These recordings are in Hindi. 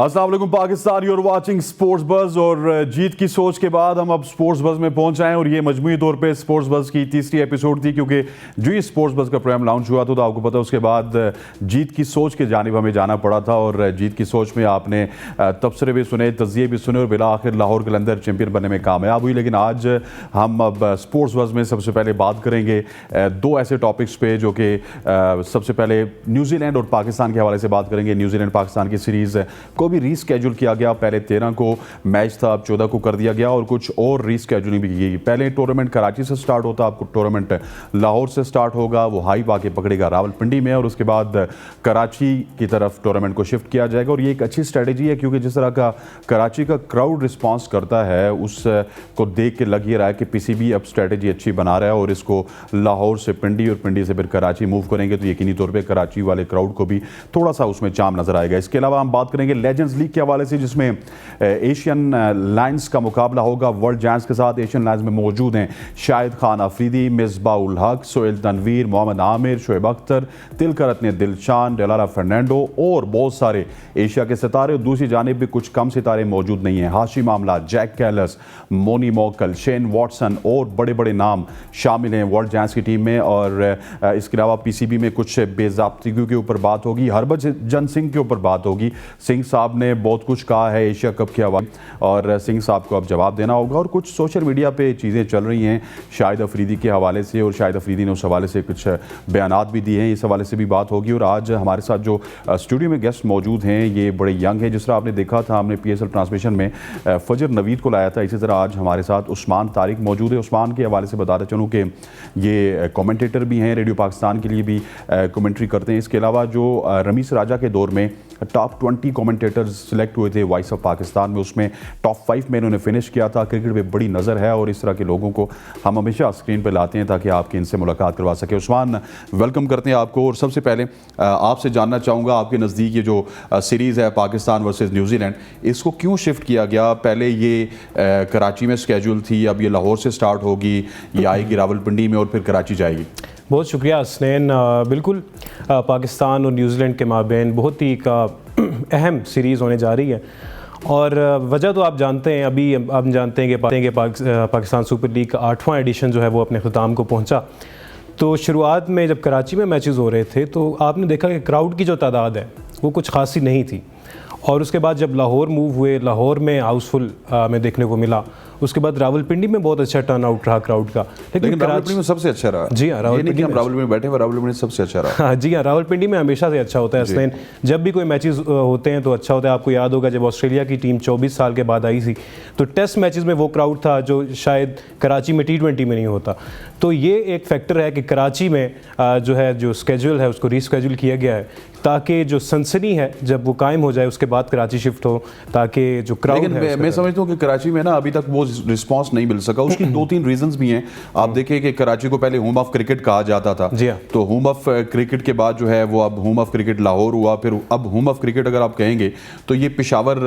अस्सलाम वालेकुम Pakistan, your watching sports buzz. और जीत की सोच के बाद हम अब स्पोर्ट्स बज़ में पहुंच आए और ये मजमूई तौर पे स्पोर्ट्स बज़ की तीसरी एपिसोड थी, क्योंकि जो ये स्पोर्ट्स बज़ का प्रोग्राम लॉन्च हुआ था तो आपको पता है उसके बाद जीत की सोच के जानिब हमें जाना पड़ा था। और जीत की सोच में आपने तबसरे भी सुने, तज़िये भी सुने और बिला आखिर लाहौर कलंदर चैम्पियन बनने में कामयाब हुई। लेकिन आज हम अब स्पोर्ट्स बज़ में सबसे पहले बात करेंगे दो ऐसे टॉपिक्स पे जो कि सबसे पहले न्यूजीलैंड और पाकिस्तान के हवाले से बात करेंगे। न्यूजीलैंड पाकिस्तान की सीरीज़ को भी रीस्केड्यूल किया गया। पहले 13 को मैच था, अब 14 को कर दिया गया और कुछ और रीस्केड्यूलिंग भी की गई। पहले टूर्नामेंट कराची से स्टार्ट होता, आपको टूर्नामेंट लाहौर से स्टार्ट होगा, वो हाई आके पकड़ेगा रावलपिंडी में और उसके बाद कराची की तरफ टूर्नामेंट को शिफ्ट किया जाएगा। और ये एक अच्छी स्ट्रेटेजी है, क्योंकि जिस तरह का कराची का क्राउड रिस्पॉन्स करता है उसको देख के लग ही रहा है कि पीसीबी अब स्ट्रेटेजी अच्छी बना रहा है और इसको लाहौर से पिंडी और पिंडी से फिर कराची मूव करेंगे तो यकीनी तौर पर कराची वाले क्राउड को भी थोड़ा सा उसमें चाम नजर आएगा। इसके अलावा हम बात करेंगे लेजेंड्स लीग के हवाले से, जिसमें एशियन लायंस का मुकाबला होगा वर्ल्ड जायंट्स के साथ। एशियन लायंस में मौजूद हैं शाहिद खान अफरीदी, मिसबाउल हक, सोहेल तनवीर, मोहम्मद आमिर, शोएब अख्तर, तिलकरत ने दिलशान, डेलारा फर्नांडो और बहुत सारे एशिया के सितारे। और दूसरी जानिब भी कुछ कम सितारे मौजूद नहीं हैं। हाशिम मामला, जैक कैलस, मोनी मोकल, शेन वॉटसन और बड़े बड़े नाम शामिल हैं वर्ल्ड जायंट्स की टीम में। और इसके अलावा पीसीबी में कुछ बेज़ाब्तिगियों के ऊपर बात होगी, हरभजन सिंह के ऊपर बात होगी। सिंह साहब ने बहुत कुछ कहा है एशिया कप के हवाले और सिंह साहब को अब जवाब देना होगा। और कुछ सोशल मीडिया पे चीज़ें चल रही हैं शाहिद अफरीदी के हवाले से, और शाहिद अफरीदी ने उस हवाले से कुछ बयानात भी दिए हैं, इस हवाले से भी बात होगी। और आज हमारे साथ जो स्टूडियो में गेस्ट मौजूद हैं ये बड़े यंग हैं। जिस तरह आपने देखा था हमने पीएसएल ट्रांसमिशन में फजर नवीद को लाया था, इसी तरह आज हमारे साथ उस्मान तारिक मौजूद है। उस्मान के हवाले से बताते चलूँ कि ये कमेंटेटर भी हैं, रेडियो पाकिस्तान के लिए भी कमेंट्री करते हैं। इसके अलावा जो रमीस राजा के दौर में टॉप 20 कमेंटेटर्स सिलेक्ट हुए थे वॉइस ऑफ पाकिस्तान में, उसमें टॉप 5 में इन्होंने फिनिश किया था। क्रिकेट में बड़ी नज़र है और इस तरह के लोगों को हम हमेशा स्क्रीन पर लाते हैं ताकि आपकी इनसे मुलाकात करवा सके। उस्मान, वेलकम करते हैं आपको। और सबसे पहले आपसे जानना चाहूँगा, आपके नज़दीक ये जो सीरीज़ है पाकिस्तान वर्सेस न्यूजीलैंड, इसको क्यों शिफ्ट किया गया? पहले ये कराची में स्केड्यूल थी, अब ये लाहौर से स्टार्ट होगी, ये आएगी रावलपिंडी में और फिर कराची जाएगी। बहुत शुक्रिया हसनैन। बिल्कुल पाकिस्तान और न्यूजीलैंड के माबैन बहुत ही अहम सीरीज़ होने जा रही है। और वजह तो आप जानते हैं, अभी आप जानते हैं कि पाकिस्तान सुपर लीग का 8वां एडिशन जो है वो अपने अख्ताम को पहुंचा। तो शुरुआत में जब कराची में मैचेस हो रहे थे तो आपने देखा कि क्राउड की जो तादाद है वो कुछ खासी नहीं थी। और उसके बाद जब लाहौर मूव हुए, लाहौर में हाउसफुल में देखने को मिला। उसके बाद रावलपिंडी में बहुत अच्छा टर्न आउट रहा क्राउड का, लेकिन रावलपिंडी में सबसे अच्छा रहा। जी हाँ, रावलपिंडी में रावलपिंडी में बैठे हुए, रावलपिंडी सबसे अच्छा रहा। हाँ जी हाँ, रावलपिंडी में हमेशा से अच्छा होता है हसनैन। जब भी कोई मैचेस होते हैं तो अच्छा होता है। आपको याद होगा जब ऑस्ट्रेलिया की टीम 24 साल के बाद आई थी तो टेस्ट मैचेस में वो क्राउड था जो शायद कराची में T20 में नहीं होता। तो ये एक फैक्टर है कि कराची में जो स्केड्यूल है उसको रीस्केड्यूल किया गया है ताकि जो सनसनी है जब वो कायम हो जाए उसके बाद कराची शिफ्ट हो, ताकि जो क्राउड है। मैं समझता हूँ कि कराची में ना अभी तक वो रिस्पांस नहीं मिल सका। उसकी 2-3 रीजंस भी हैं। आप देखिए कि कराची को पहले होम ऑफ क्रिकेट कहा जाता था, तो होम ऑफ क्रिकेट के बाद जो है वो अब होम ऑफ क्रिकेट लाहौर हुआ, फिर अब होम ऑफ क्रिकेट अगर आप कहेंगे तो ये पेशावर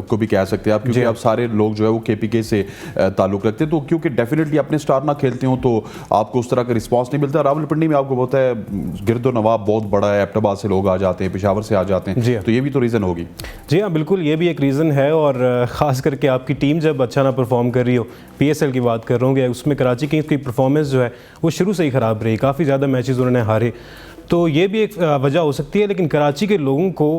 को भी कह सकते हैं आप, क्योंकि अब सारे लोग जो है वो KPK से ताल्लुक रखते हैं। तो क्योंकि डेफिनेटली अपने स्टार ना खेलते हो तो आपको उस तरह का रिस्पॉन्स नहीं मिलता। रावलपिंडी में आपको पता है गिरदो नवाब बहुत बड़ा है, एबटाबाद से लोग आ जाते हैं, पेशावर से आ जाते हैं, तो ये भी तो रीज़न होगी। जी हाँ बिल्कुल, ये भी एक रीज़न है। और ख़ास करके आपकी टीम जब अच्छा ना परफॉर्म कर रही हो, PSL की बात कर रहा हूँ, उसमें कराची किंग्स की परफॉर्मेंस जो है वो शुरू से ही ख़राब रही, काफ़ी ज़्यादा मैचेस उन्होंने हारे, तो ये भी एक वजह हो सकती है। लेकिन कराची के लोगों को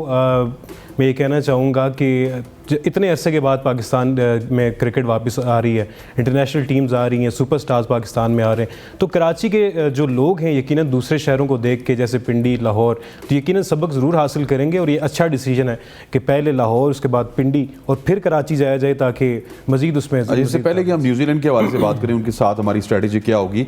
मैं ये कहना चाहूँगा कि इतने अरसे के बाद पाकिस्तान में क्रिकेट वापस आ रही है, इंटरनेशनल टीम्स आ रही हैं, सुपरस्टार्स पाकिस्तान में आ रहे हैं, तो कराची के जो लोग हैं यकीनन दूसरे शहरों को देख के, जैसे पिंडी, लाहौर, तो यकीनन सबक ज़रूर हासिल करेंगे। और ये अच्छा डिसीजन है कि पहले लाहौर, उसके बाद पिंडी और फिर कराची जाया जाए ताकि मज़ीद उसमें। इससे पहले कि हम न्यूजीलैंड के हवाले से बात करें, उनके साथ हमारी स्ट्रैटेजी क्या होगी,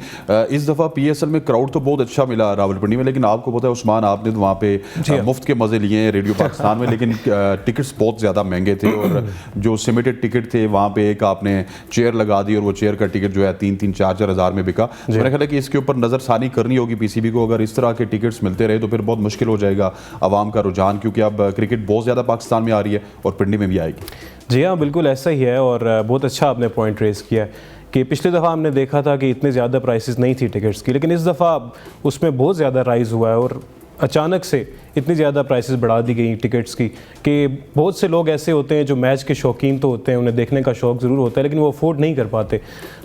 इस दफ़ा PSL में क्राउड तो बहुत अच्छा मिला रावलपिंडी में, लेकिन आपको पता है उस्मान, आपने तो वहाँ पे मुफ्त के मज़े लिए हैं रेडियो पाकिस्तान में, लेकिन टिकट्स बहुत ज़्यादा महंगे थे और जो सिमेटेड टिकट थे वहाँ पे एक आपने चेयर लगा दी और वो चेयर का टिकट जो है 3-3, 4-4 हज़ार में बिका। मेरा ख्याल है कि इसके ऊपर नज़रसानी करनी होगी पीसीबी को। अगर इस तरह के टिकट्स मिलते रहे तो फिर बहुत मुश्किल हो जाएगा आवाम का रुझान, क्योंकि अब क्रिकेट बहुत ज़्यादा पाकिस्तान में आ रही है और पिंडी में भी आएगी। जी हाँ बिल्कुल ऐसा ही है। और बहुत अच्छा आपने पॉइंट रेज़ किया कि पिछली दफ़ा हमने देखा था कि इतने ज़्यादा प्राइसेस नहीं थी टिकट्स की, लेकिन इस दफ़ा उसमें बहुत ज़्यादा राइज़ हुआ है। और अचानक से इतनी ज़्यादा प्राइसेस बढ़ा दी गई टिकट्स की कि बहुत से लोग ऐसे होते हैं जो मैच के शौकीन तो होते हैं, उन्हें देखने का शौक़ ज़रूर होता है, लेकिन वो अफोर्ड नहीं कर पाते।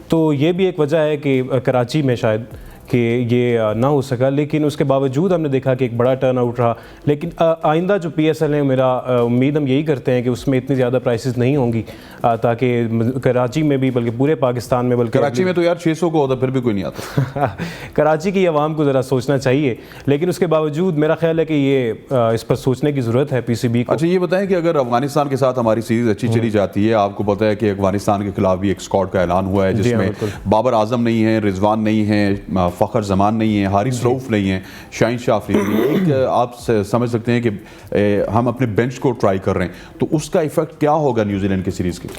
तो ये भी एक वजह है कि कराची में शायद कि ये ना हो सका, लेकिन उसके बावजूद हमने देखा कि एक बड़ा टर्न आउट रहा। लेकिन आइंदा जो PSL है, मेरा उम्मीद हम यही करते हैं कि उसमें इतनी ज़्यादा प्राइसेस नहीं होंगी, ताकि कराची में भी, बल्कि पूरे पाकिस्तान में, बल्कि कराची में तो यार 600 को होता फिर भी कोई नहीं आता। कराची की आवाम को ज़रा सोचना चाहिए, लेकिन उसके बावजूद मेरा ख्याल है कि ये इस पर सोचने की ज़रूरत है PCB को। अच्छा, ये बताएं कि अगर अफगानिस्तान के साथ हमारी सीरीज अच्छी चली जाती है, आपको पता है कि अफगानिस्तान के खिलाफ भी एक स्क्वाड का ऐलान हुआ है जिसमें बाबर आजम नहीं है, रिजवान नहीं है, फ़खर जमान नहीं है, हारिस रऊफ नहीं है, शाहीन शाह अफरीदी। एक आप समझ सकते हैं कि हम अपने बेंच को ट्राई कर रहे हैं, तो उसका इफेक्ट क्या होगा न्यूजीलैंड की सीरीज़ की?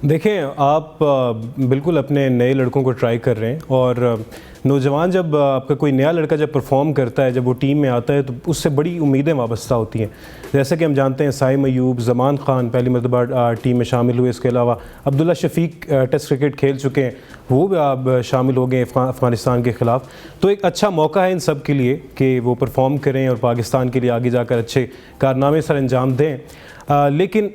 देखें, आप बिल्कुल अपने नए लड़कों को ट्राई कर रहे हैं, और नौजवान जब आपका कोई नया लड़का जब परफॉर्म करता है, जब वो टीम में आता है, तो उससे बड़ी उम्मीदें वाबस्ता होती हैं। जैसे कि हम जानते हैं साइम अयूब, ज़मान खान पहली मरतबा टीम में शामिल हुए, इसके अलावा अब्दुल्ला शफीक टेस्ट क्रिकेट खेल चुके हैं, वो भी आप शामिल हो गए अफ़गानिस्तान के ख़िलाफ़। तो एक अच्छा मौका है इन सब के लिए कि वो परफॉर्म करें और पाकिस्तान के लिए आगे जाकर अच्छे कारनामे सर अंजाम दें। लेकिन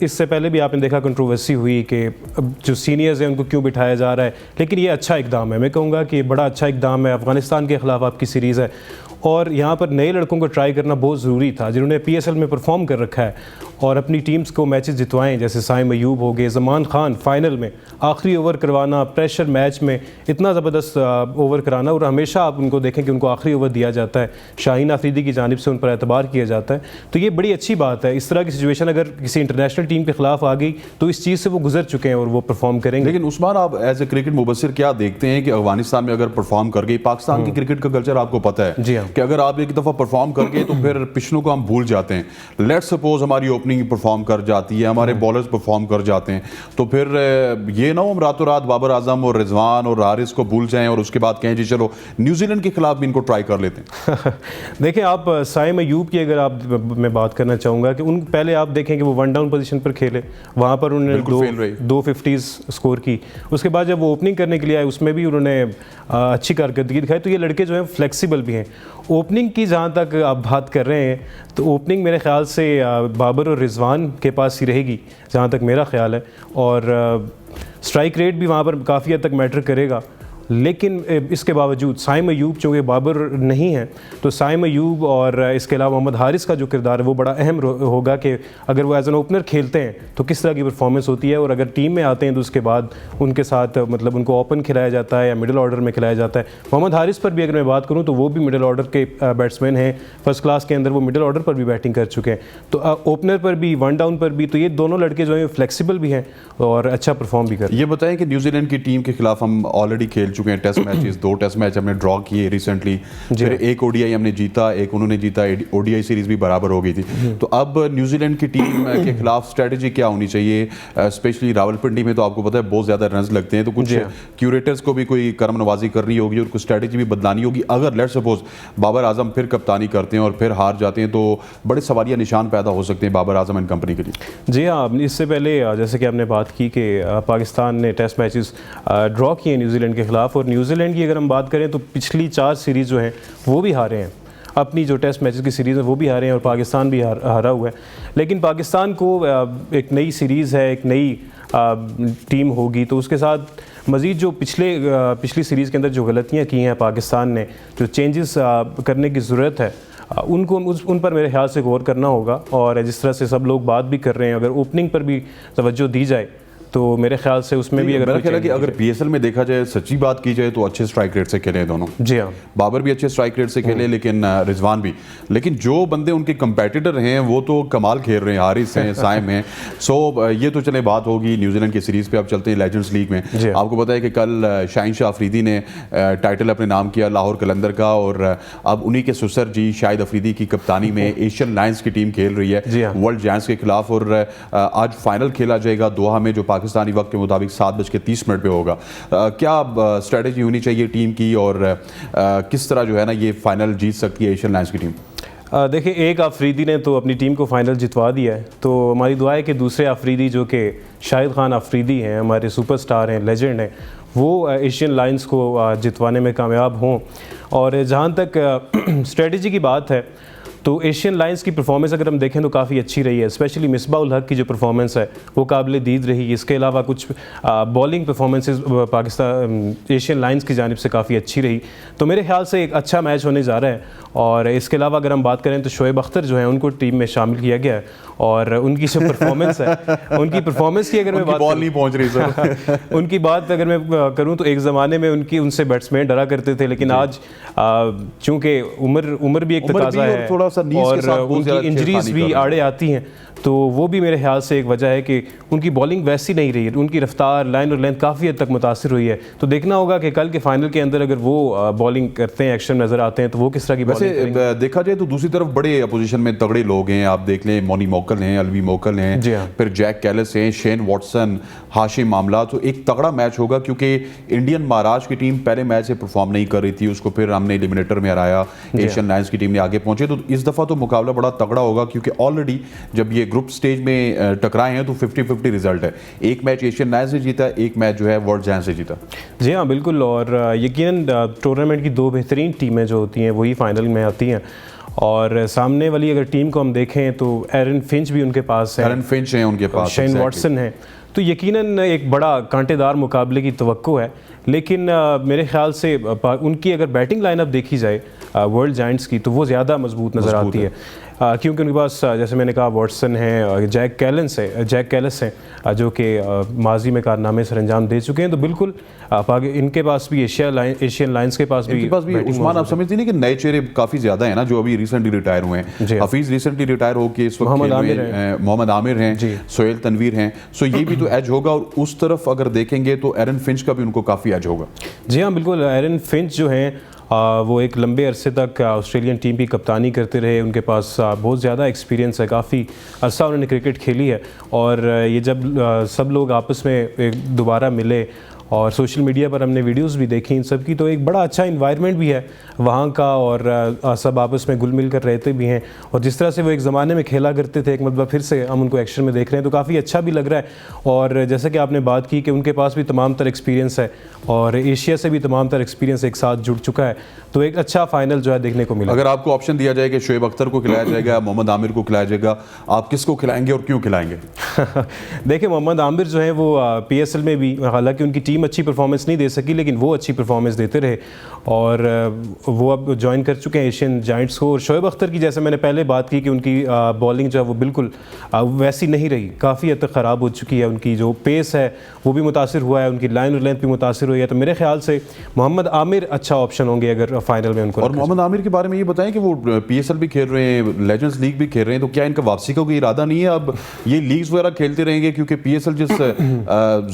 इससे पहले भी आपने देखा कंट्रोवर्सी हुई कि जो सीनियर्स हैं उनको क्यों बिठाया जा रहा है, लेकिन ये अच्छा इकदाम है। मैं कहूँगा कि बड़ा अच्छा इकदाम है। अफ़गानिस्तान के ख़िलाफ़ आपकी सीरीज़ है और यहाँ पर नए लड़कों को ट्राई करना बहुत ज़रूरी था, जिन्होंने PSL में परफॉर्म कर रखा है और अपनी टीम्स को मैचेस जितवाएं, जैसे साइम अयूब हो गए, ज़मान खान फाइनल में आखिरी ओवर करवाना, प्रेशर मैच में इतना ज़बरदस्त ओवर कराना, और हमेशा आप उनको देखें कि उनको आखिरी ओवर दिया जाता है, शाहीन अफरीदी की जानिब से उन पर एतबार किया जाता है। तो ये बड़ी अच्छी बात है। इस तरह की सिचुएशन अगर किसी इंटरनेशनल टीम के खिलाफ आ गई तो इस चीज़ से वो गुजर चुके हैं और वो परफॉर्म करेंगे। लेकिन उस्मान, आप एज ए क्रिकेट मुबस्सिर क्या देखते हैं कि अफगानिस्तान में अगर परफॉर्म कर गई, पाकिस्तान की क्रिकेट का कल्चर आपको पता है जी हाँ, कि अगर आप एक दफ़ा परफॉर्म कर गए तो फिर पिछलों को हम भूल जाते हैं। लेट्स सपोज हमारी ओपनिंग परफॉर्म कर जाती है, हमारे बॉलर्स परफॉर्म कर जाते हैं, तो फिर ये ना हो हम रातों रात बाबर आजम और रिजवान और हारिस को भूल जाएं और उसके बाद कहें जी चलो न्यूजीलैंड के खिलाफ भी इनको ट्राई कर लेते हैं। देखिए, आप साइम अयूब की अगर आप मैं बात करना चाहूँगा कि उन पहले आप देखें कि वो वन डाउन पोजीशन पर खेले, वहाँ पर उन्होंने दो 50s स्कोर की। उसके बाद जब वो ओपनिंग करने के लिए आए उसमें भी उन्होंने अच्छी कारकर्दगी दिखाई। तो ये लड़के जो हैं फ्लेक्सिबल भी हैं। ओपनिंग की जहाँ तक आप बात कर रहे हैं, तो ओपनिंग मेरे ख्याल से बाबर और रिजवान के पास ही रहेगी, जहाँ तक मेरा ख्याल है, और स्ट्राइक रेट भी वहाँ पर काफ़ी हद तक मैटर करेगा। लेकिन इसके बावजूद साइम अयूब, चूँकि बाबर नहीं है, तो साइम अयूब और इसके अलावा मोहम्मद हारिस का जो किरदार है वो बड़ा अहम होगा कि अगर वो एज एन ओपनर खेलते हैं तो किस तरह की परफॉर्मेंस होती है, और अगर टीम में आते हैं तो उसके बाद उनके साथ मतलब उनको ओपन खिलाया जाता है या मिडिल ऑर्डर में खिलाया जाता है। मोहम्मद हारिस पर भी अगर मैं बात करूँ तो वो भी मिडिल ऑर्डर के बैट्समैन हैं, फर्स्ट क्लास के अंदर वो मिडिल ऑर्डर पर भी बैटिंग कर चुके हैं, तो ओपनर पर भी, वन डाउन पर भी। तो ये दोनों लड़के जो हैं फ्लेक्सिबल भी हैं और अच्छा परफॉर्म भी कर। ये बताएं कि न्यूजीलैंड की टीम के खिलाफ हम ऑलरेडी खेल चुके हैं टेस्ट मैचेस, 2 टेस्ट मैच हमने ड्रॉ किए रिसेंटली, फिर एक ODI हमने जीता, एक उन्होंने जीता, ODI सीरीज भी बराबर हो गई थी। तो अब न्यूजीलैंड की टीम के खिलाफ स्ट्रेटजी क्या होनी चाहिए? स्पेशली रावलपिंडी में तो आपको पता है बहुत ज़्यादा रन्स लगते हैं, तो कुछ क्यूरेटर्स को भी कोई करम नवाजी करनी होगी और कुछ स्ट्रेटजी भी बदलानी होगी। अगर लेट्स सपोज बाबर आजम फिर कप्तानी करते हैं और फिर हार जाते हैं तो बड़े सवालिया निशान पैदा हो सकते हैं बाबर आजम एंड कंपनी के लिए। जी हाँ, इससे पहले जैसे कि आपने बात की कि पाकिस्तान ने टेस्ट मैचेस ड्रॉ किए न्यूजीलैंड के खिलाफ, और न्यूजीलैंड की अगर हम बात करें तो पिछली 4 सीरीज़ जो हैं वो भी हारे हैं। अपनी जो टेस्ट मैचेस की सीरीज़ है वो भी हारे हैं और पाकिस्तान भी हारा हुआ है। लेकिन पाकिस्तान को एक नई सीरीज़ है, एक नई टीम होगी, तो उसके साथ मज़ीद जो पिछली सीरीज़ के अंदर जो गलतियाँ की हैं पाकिस्तान ने, जो चेंजेस करने की ज़रूरत है, उन पर मेरे ख्याल से गौर करना होगा। और जिस तरह से सब लोग बात भी कर रहे हैं, अगर ओपनिंग पर भी तवज्जो दी जाए तो मेरे ख्याल से उसमें भी मेरा ख्याल है कि अगर PSL में देखा जाए, सच्ची बात की जाए तो अच्छे स्ट्राइक रेट से खेले दोनों। जी हाँ, बाबर भी अच्छे स्ट्राइक रेट से खेले, लेकिन रिजवान भी। लेकिन जो बंदे उनके कंपेटिटर हैं वो तो कमाल खेल रहे हैं, हारिस हैं, साइम हैं। सो ये तो चले बात होगी न्यूजीलैंड की सीरीज़ पे। अब चलते हैं लेजेंड्स लीग में। आपको पता है कि कल शाहीन शाह अफरीदी ने टाइटल अपने नाम किया लाहौर कलंदर का, और अब उन्हीं के सुसर जी शाहिद अफरीदी की कप्तानी में एशियन लायंस की टीम खेल रही है वर्ल्ड जायंट्स के खिलाफ। और आज फाइनल खेला जाएगा दोहा में, जो पाकिस्तानी वक्त के मुताबिक 7:30 पे होगा। क्या स्ट्रेटजी होनी चाहिए टीम की, और किस तरह जो है ना ये फाइनल जीत सकती है एशियन लायंस की टीम? देखिए, एक अफरीदी ने तो अपनी टीम को फाइनल जितवा दिया है, तो हमारी दुआ है कि दूसरे अफरीदी जो कि शाहिद खान अफरीदी हैं, हमारे सुपरस्टार हैं, लेजेंड हैं, वो एशियन लायंस को जितवाने में कामयाब हों। और जहाँ तक स्ट्रेटजी की बात है तो एशियन लायंस की परफॉर्मेंस अगर हम देखें तो काफ़ी अच्छी रही है, स्पेशली मिसबाह उल हक की जो परफॉर्मेंस है वो काबिल दीद रही। इसके अलावा कुछ bowling performances Pakistan Asian Lions की जानिब से काफ़ी अच्छी रही। तो मेरे ख्याल से एक अच्छा मैच होने जा रहा है। और इसके अलावा अगर हम बात करें तो शोएब अख्तर जो है उनको टीम में शामिल किया गया है और उनकी जो परफॉर्मेंस है उनकी परफॉर्मेंस की अगर मैं बात बॉल नहीं पहुंच रही सर उनकी बात अगर मैं करूं तो एक ज़माने में उनसे बैट्समैन डरा करते थे, लेकिन आज चूंकि उम्र भी एक तकाजा है और उनकी इंजरीज भी आड़े आती हैं, तो वो भी मेरे ख्याल से एक वजह है कि उनकी बॉलिंग वैसी नहीं रही है। उनकी रफ्तार, लाइन और लेंथ काफ़ी हद तक मुतासिर हुई है। तो देखना होगा कि कल के फाइनल के अंदर अगर वो बॉलिंग करते हैं, एक्शन नज़र आते हैं, तो वो किस तरह की बॉलिंग करेंगे। देखा जाए तो दूसरी तरफ बड़े अपोजिशन में तगड़े लोग हैं। आप देख लें, मोनी मोकल हैं, अलवी मोकल हैं, फिर जैक कैलिस हैं, शेन वॉटसन, हाशिम मामला। तो एक तगड़ा मैच होगा क्योंकि इंडियन महाराष्ट्र की टीम पहले मैच से परफॉर्म नहीं कर रही थी, उसको फिर हमने एलिमिनेटर में हराया, एशियन लायंस की टीम ने आगे पहुंचे। तो इस दफ़ा तो मुकाबला बड़ा तगड़ा होगा क्योंकि ऑलरेडी जब ये ग्रुप स्टेज में टकराए हैं तो 50-50 रिजल्ट है। एक मैच एशियन लायंस से जीता, एक मैच जो है वर्ल्ड जायंट्स से जीता। जी हाँ बिल्कुल। और यकीनन टूर्नामेंट की दो बेहतरीन टीमें जो होती हैं वही फाइनल में आती हैं। और सामने वाली अगर टीम को हम देखें तो एरन फिंच भी उनके पास है, एरन फिंच हैं उनके पास, शेन वॉटसन है। तो यकीनन एक बड़ा कांटेदार मुकाबले की तवक्को है। लेकिन मेरे ख्याल से उनकी अगर बैटिंग लाइनअप देखी जाए वर्ल्ड जायंट्स की तो वो ज़्यादा मजबूत नज़र आती है क्योंकि उनके पास जैसे मैंने कहा वॉटसन है, जैक कैलिस हैं जो कि माजी में कारनामे सर अंजाम दे चुके हैं। तो बिल्कुल इनके पास भी एशियन लायंस के पास भी उस्मान, आप समझती नहीं कि नए चेहरे काफ़ी ज़्यादा हैं ना जो अभी रिसेंटली रिटायर हुए हैं। हफीज़ रिसेंटली रिटायर होकर इस वक्त मोहम्मद आमिर हैं, सोहेल तनवीर हैं। सो ये भी तो एज होगा। और उस तरफ अगर देखेंगे तो एरन फिंच का भी उनको काफ़ी एज होगा। जी हाँ बिल्कुल। एरन फिंच जो हैं वो एक लंबे अरसे तक ऑस्ट्रेलियन टीम की कप्तानी करते रहे। उनके पास बहुत ज़्यादा एक्सपीरियंस है, काफ़ी अरसा उन्होंने क्रिकेट खेली है। और ये जब सब लोग आपस में दोबारा मिले और सोशल मीडिया पर हमने वीडियोस भी देखी इन सब की, तो एक बड़ा अच्छा इन्वायरमेंट भी है वहाँ का और सब आपस में घुल मिल कर रहते भी हैं। और जिस तरह से वो एक ज़माने में खेला करते थे, एक मतलब फिर से हम उनको एक्शन में देख रहे हैं, तो काफ़ी अच्छा भी लग रहा है। और जैसा कि आपने बात की कि उनके पास भी तमाम तर एक्सपीरियंस है और एशिया से भी तमाम तर एक्सपीरियंस एक साथ जुड़ चुका है। तो एक अच्छा फाइनल जो है देखने को मिला। अगर आपको ऑप्शन दिया जाए कि शोएब अख्तर को खिलाया जाएगा, मोहम्मद आमिर को खिलाया जाएगा, आप किसको खिलाएंगे और क्यों खिलाएंगे? देखिए मोहम्मद आमिर जो है वो PSL में भी, हालांकि उनकी टीम अच्छी परफॉर्मेंस नहीं दे सकी, लेकिन वो अच्छी परफॉर्मेंस देते रहे और वो अब ज्वाइन कर चुके हैं एशियन जायंट्स को। और शोएब अख्तर की जैसे मैंने पहले बात की कि उनकी बॉलिंग जो है वो बिल्कुल वैसी नहीं रही, काफ़ी हद तक ख़राब हो चुकी है। उनकी जो पेस है वो भी मुतासिर हुआ है, उनकी लाइन और लेंथ भी मुतासिर हुई है। तो मेरे ख्याल से मोहम्मद आमिर अच्छा ऑप्शन होंगे अगर फाइनल में उनको। और मोहम्मद आमिर के बारे में ये बताएं कि वो PSL भी खेल रहे हैं, लेजेंड्स लीग भी खेल रहे हैं, तो क्या इनका वापसी का कोई इरादा नहीं है? अब ये लीग्स वगैरह खेलते रहेंगे क्योंकि PSL जिस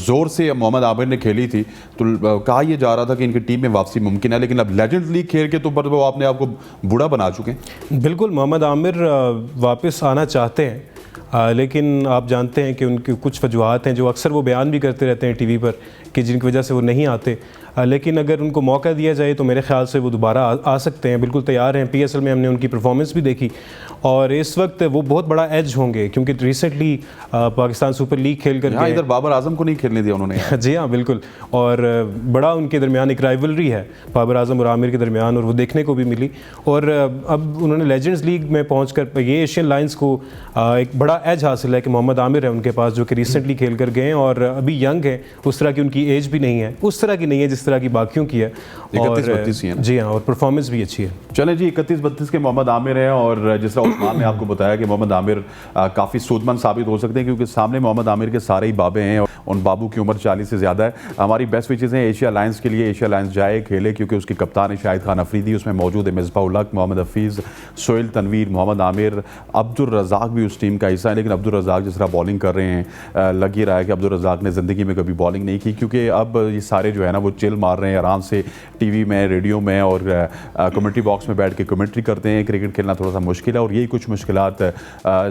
जोर से मोहम्मद आमिर ने खेली थी तो कहा यह जा रहा था कि इनकी टीम में वापसी मुमकिन है, लेकिन अब लेजेंड्स लीग खेल के तो वो अपने आप को बूढ़ा बना चुके हैं। बिल्कुल मोहम्मद आमिर वापस आना चाहते हैं, लेकिन आप जानते हैं कि उनकी कुछ वजूहत हैं जो अक्सर वो बयान भी करते रहते हैं टीवी पर कि जिनकी वजह से वो नहीं आते। लेकिन अगर उनको मौका दिया जाए तो मेरे ख्याल से वो दोबारा आ सकते हैं, बिल्कुल तैयार हैं। PSL में हमने उनकी परफॉर्मेंस भी देखी और इस वक्त वो बहुत बड़ा एज होंगे क्योंकि रिसेंटली पाकिस्तान सुपर लीग खेल कर इधर बाबर आजम को नहीं खेलने दिया उन्होंने। जी हाँ बिल्कुल। और बड़ा उनके दरमियान एक राइवलरी है बाबर आजम और आमिर के दरमियान, और वो देखने को भी मिली। और अब उन्होंने लेजेंड्स लीग में पहुँच कर ये एशियन लायंस को एक बड़ा एज हासिल है कि मोहम्मद आमिर है उनके पास जो कि रिसेंटली खेल कर गए हैं और अभी यंग है, उस तरह की उनकी एज भी नहीं है, उस तरह की नहीं है जिस तरह की बाकियों की है। 31-32 ही है। जी हाँ, और परफॉर्मेंस भी अच्छी है। चलें जी, 31-32 के मोहम्मद आमिर हैं और जिस तरह उस्मान ने आपको बताया कि मोहम्मद आमिर काफ़ी सूदमंद साबित हो सकते हैं क्योंकि सामने मोहम्मद आमिर के सारे ही बाबे हैं और उन बाबू की उम्र 40 से ज़्यादा है। हमारी बेस्ट विशेज़ हैं एशिया लायंस के लिए, एशिया लायंस जाए खेले क्योंकि उसके कप्तान है शाहिद खान अफरीदी, उसमें मौजूद है मिसबाह उल हक, मोहम्मद हफीज़, सोहेल तनवीर, मोहम्मद आमिर, अब्दुल रज़ाक भी उस टीम का हिस्सा है। लेकिन अब्दुल रज़ाक जिस तरह बॉलिंग कर रहे हैं, लग ही रहा है कि अब्दुल रज़ाक ने ज़िंदगी में कभी बॉलिंग नहीं की क्योंकि अब ये सारे जो है ना वो चिल मार रहे हैं आराम से टीवी में, रेडियो में और कमेंट्री बॉक्स में बैठ के कमेंट्री करते हैं। क्रिकेट खेलना थोड़ा सा मुश्किल है और यही कुछ मुश्किलात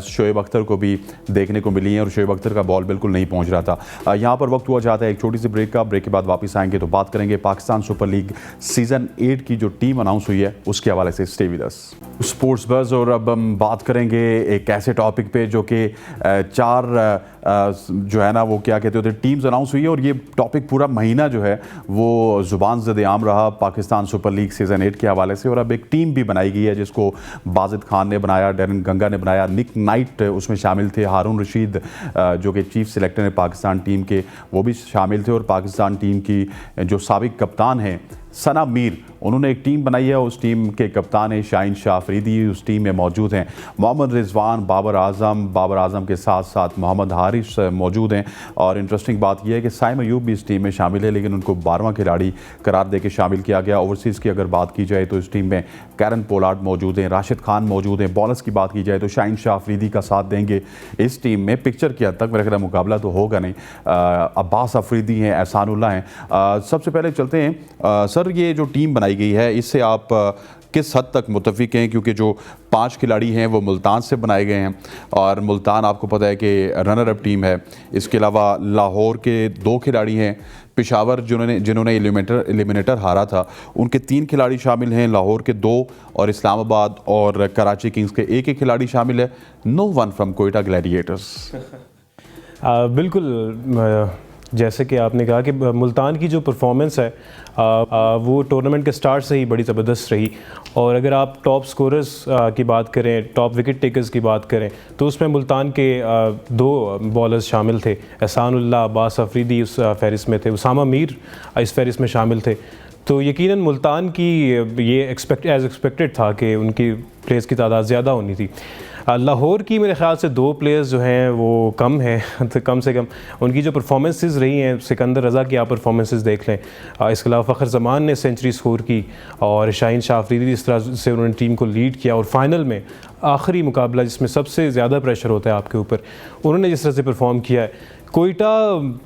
शोएब अख्तर को भी देखने को मिली हैं और शोएब अख्तर का बॉल बिल्कुल नहीं पहुंच रहा था। यहाँ पर वक्त हुआ जाता है एक छोटी सी ब्रेक का। ब्रेक के बाद वापस आएंगे तो बात करेंगे पाकिस्तान सुपर लीग सीज़न 8 की जो टीम अनाउंस हुई है उसके हवाले से। Stay with us. Sports buzz. और अब हम बात करेंगे एक ऐसे टॉपिक पे पे जो कि 4 जो है ना वो क्या कहते होते टीम्स अनाउंस हुई है, और ये टॉपिक पूरा महीना जो है वो ज़ुबान ज़द-ए-आम रहा पाकिस्तान सुपर लीग सीज़न 8 के हवाले से। और अब एक टीम भी बनाई गई है जिसको बाजिद खान ने बनाया, डैरन गंगा ने बनाया, निक नाइट उसमें शामिल थे, हारून रशीद जो कि चीफ सिलेक्टर हैं पाकिस्तान टीम के वो भी शामिल थे, और पाकिस्तान टीम की जो साबिक कप्तान हैं सना मीर, उन्होंने एक टीम बनाई है। उस टीम के कप्तान हैं शाहीन शाह अफरीदी, उस टीम में मौजूद हैं मोहम्मद रिजवान, बाबर आजम के साथ साथ मोहम्मद हारिस मौजूद हैं। और इंटरेस्टिंग बात यह है कि साइम अयूब भी इस टीम में शामिल है, लेकिन उनको 12वां खिलाड़ी करार देकर शामिल किया गया। ओवरसीज़ की अगर बात की जाए तो इस टीम में कैरन पोलार्ड मौजूद हैं, राशिद खान मौजूद हैं। बॉलर्स की बात की जाए तो शाहीन शाह अफरीदी का साथ देंगे इस टीम में। पिक्चर की हद तक मेरा ख्याल मुकाबला तो होगा नहीं। अब्बास अफरीदी हैं, एहसानुल्लाह हैं। सबसे पहले चलते हैं सर, ये जो टीम बनाई गई है इससे आप किस हद तक मुतफिक हैं, क्योंकि जो 5 खिलाड़ी हैं वो मुल्तान से बनाए गए हैं, और मुल्तान आपको पता है कि रनर अप टीम है। इसके अलावा लाहौर के 2 खिलाड़ी हैं, पेशावर जिन्होंने एलिमिनेटर हारा था उनके 3 खिलाड़ी शामिल हैं, लाहौर के 2 और इस्लामाबाद और कराची किंग्स के एक खिलाड़ी शामिल है। No one from Quetta gladiators. बिल्कुल, जैसे कि आपने कहा कि मुल्तान की जो परफॉर्मेंस है वो टूर्नामेंट के स्टार्ट से ही बड़ी ज़बरदस्त रही। और अगर आप टॉप स्कोरर्स की बात करें, टॉप विकेट टेकर्स की बात करें, तो उसमें मुल्तान के 2 बॉलर्स शामिल थे। एहसानुल्लाह, अब्बास अफरीदी उस फहरिस्त में थे, उसामा मीर इस फहरिस्त में शामिल थे। तो यकीनन मुल्तान की ये एज़ एक्सपेक्टेड था कि उनकी प्लेयर्स की तादाद ज़्यादा होनी थी। लाहौर की मेरे ख़्याल से 2 प्लेयर्स जो हैं वो कम हैं, तो कम से कम उनकी जो परफॉर्मेंसेस रही हैं, सिकंदर रज़ा की आप परफॉर्मेंसेस देख लें, इसके अलावा फ़खर ज़मान ने सेंचुरी स्कोर की, और शाहीन शाह अफरीदी इस तरह से उन्होंने टीम को लीड किया। और फाइनल में आखिरी मुकाबला जिसमें सबसे ज़्यादा प्रेशर होता है आपके ऊपर, उन्होंने जिस तरह से परफॉर्म किया है। कोयटा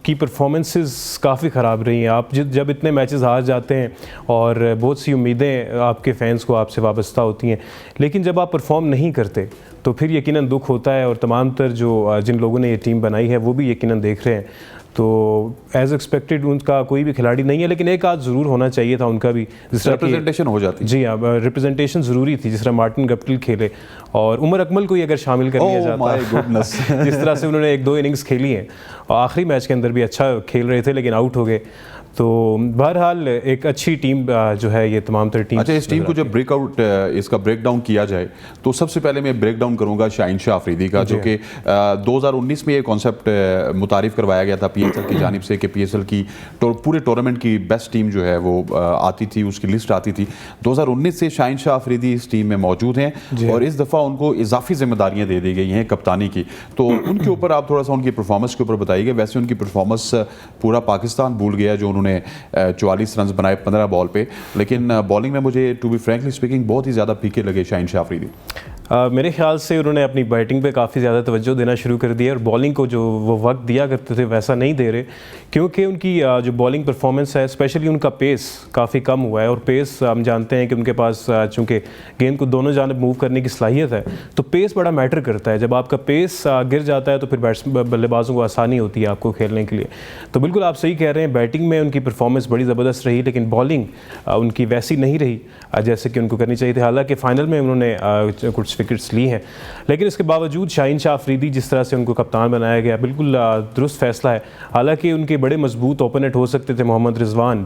की परफॉर्मेंसेस काफ़ी ख़राब रही हैं। आप जब इतने मैचेस हार जाते हैं और बहुत सी उम्मीदें आपके फ़ैन्स को आपसे वाबस्ता होती हैं, लेकिन जब आप परफॉर्म नहीं करते तो फिर यकीनन दुख होता है। और तमाम तर जो जिन लोगों ने ये टीम बनाई है वो भी यकीनन देख रहे हैं। तो एज़ एक्सपेक्टेड उनका कोई भी खिलाड़ी नहीं है, लेकिन एक आध ज़रूर होना चाहिए था उनका भी, जिस तरह रिप्रेजेंटेशन हो जाती। जी हाँ, रिप्रेजेंटेशन ज़रूरी थी। जिस तरह मार्टिन गप्टिल खेले और उमर अकमल को ही अगर शामिल कर लिया जाता जिस तरह से उन्होंने 1-2 इनिंग्स खेली हैं और आखिरी मैच के अंदर भी अच्छा खेल रहे थे लेकिन आउट हो गए। तो बहरहाल एक अच्छी टीम जो है ये तमाम तर टीम। अच्छा, इस टीम को जब ब्रेकआउट इसका ब्रेक डाउन किया जाए तो सबसे पहले मैं ब्रेक डाउन करूंगा शाहीन शाह अफरीदी का, जो कि 2019 में ये कॉन्सेप्ट मुतारिफ करवाया गया था पीएसएल की जानिब से कि पीएसएल की पूरे टूर्नामेंट की बेस्ट टीम जो है वो आती थी, उसकी लिस्ट आती थी। 2019 से शाहीन शाह अफरीदी इस टीम में मौजूद हैं और इस दफ़ा उनको इजाफी जिम्मेदारियाँ दे दी गई हैं कप्तानी की। तो उनके ऊपर आप थोड़ा सा उनकी परफॉर्मेंस के ऊपर बताइए। वैसे उनकी परफॉर्मेंस पूरा पाकिस्तान भूल गया जो उन्होंने 44 रन बनाए 15 बॉल पे, लेकिन बॉलिंग में मुझे टू बी फ्रैंकली स्पीकिंग बहुत ही ज़्यादा फीके लगे शाहीन शाह अफरीदी। मेरे ख्याल से उन्होंने अपनी बैटिंग पे काफ़ी ज़्यादा तवज्जो देना शुरू कर दिया और बॉलिंग को जो वो वक्त दिया करते थे वैसा नहीं दे रहे, क्योंकि उनकी जो बॉलिंग परफॉर्मेंस है, स्पेशली उनका पेस काफ़ी कम हुआ है। और पेस हम जानते हैं कि उनके पास चूँकि गेंद को दोनों जानिब मूव करने की सलाहियत है, तो पेस बड़ा मैटर करता है। जब आपका पेस गिर जाता है तो फिर बल्लेबाजों को आसानी होती है आपको खेलने के लिए। तो बिल्कुल आप सही कह रहे हैं, बैटिंग में उनकी परफॉर्मेंस बड़ी ज़बरदस्त रही, लेकिन बॉलिंग उनकी वैसी नहीं रही जैसे कि उनको करनी चाहिए थी। हालाँकि फ़ाइनल में उन्होंने कुछ विकेट्स ली हैं, लेकिन इसके बावजूद शाहीन शाह अफरीदी जिस तरह से उनको कप्तान बनाया गया, बिल्कुल दुरुस्त फैसला है। हालांकि उनके बड़े मजबूत ओपोनेंट हो सकते थे मोहम्मद रिजवान,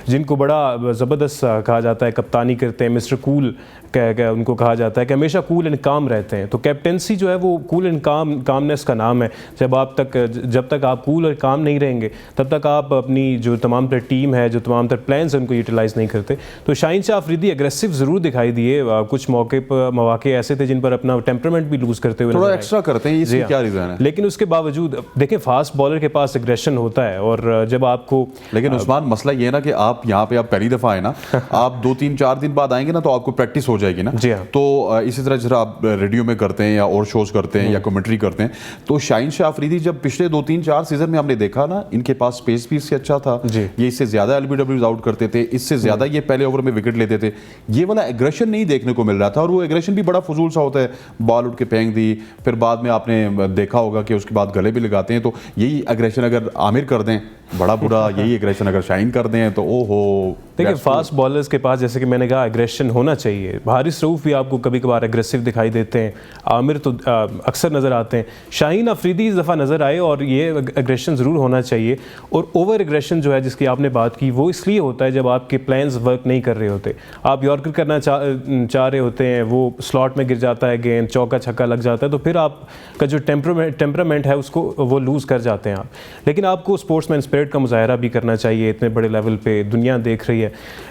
जिनको बड़ा ज़बरदस्त कहा जाता है, कप्तानी करते हैं, मिस्टर कूल उनको कहा जाता है कि हमेशा कूल एंड काम रहते हैं। तो कैप्टेंसी जो है वो कूल एंड कामनेस का नाम है। जब तक आप कूल और काम नहीं रहेंगे तब तक आप अपनी जो तमाम तर टीम है, जो तमाम तर प्लान्स हैं, उनको यूटिलाइज़ नहीं करते। तो शाहीन शाह अफरीदी एग्रेसिव ज़रूर दिखाई दिए, कुछ मौके ऐसे थे जिन पर अपना टेम्परामेंट भी लूज़ करते हुए थोड़ा एक्स्ट्रा करते हैं, इसकी क्या रीज़न है? लेकिन उसके बावजूद देखें, फास्ट बॉलर के पास एग्रेशन होता है और जब आपको, लेकिन उस्मान मसला ये है ना कि आप यहाँ पे आप पहली दफ़ा आए ना, आप 2-3-4 दिन बाद आएंगे ना तो आपको प्रैक्टिस हो जाएगी ना। जी हाँ। तो इसी तरह जरा आप रेडियो में करते हैं या और शोज करते हैं या कमेंट्री करते हैं, तो शाहीन शाह अफरीदी जब पिछले 2-3-4 सीजन में हमने देखा ना, इनके पास स्पेस भी इससे अच्छा था, ये इससे ज़्यादा एलबीडब्ल्यूज आउट करते थे, इससे ज़्यादा ये पहले ओवर में विकेट लेते थे। ये वाला एग्रेशन नहीं देखने को मिल रहा था और वो एग्रेशन भी बड़ा फजूल सा होता है। बॉल उठ के फेंक दी, फिर बाद में आपने देखा होगा कि उसके बाद गले भी लगाते हैं। तो यही एग्रेशन अगर आमिर कर दें बड़ा बुरा यही एग्रेशन अगर शाइन कर दें तो ओहो। देखिए फास्ट बॉलर्स के पास जैसे कि मैंने कहा एग्रेशन होना चाहिए। हारिस रऊफ भी आपको कभी कभार एग्रेसिव दिखाई देते हैं, आमिर तो अक्सर नज़र आते हैं, शाहीन अफरीदी इस दफ़ा नज़र आए और ये एग्रेशन ज़रूर होना चाहिए। और ओवर एग्रेशन जो है जिसकी आपने बात की वो इसलिए होता है जब आपके प्लान्स वर्क नहीं कर रहे होते, आप यॉर्कर करना चाह रहे होते हैं, वो स्लॉट में गिर जाता है गेंद, चौका छक्का लग जाता है, तो फिर आपका जो टेम्परामेंट है उसको वो लूज़ कर जाते हैं आप। लेकिन आपको स्पोर्ट्समैन स्पिरिट का मुजाहरा भी करना चाहिए, इतने बड़े लेवल पे दुनिया देख रही है।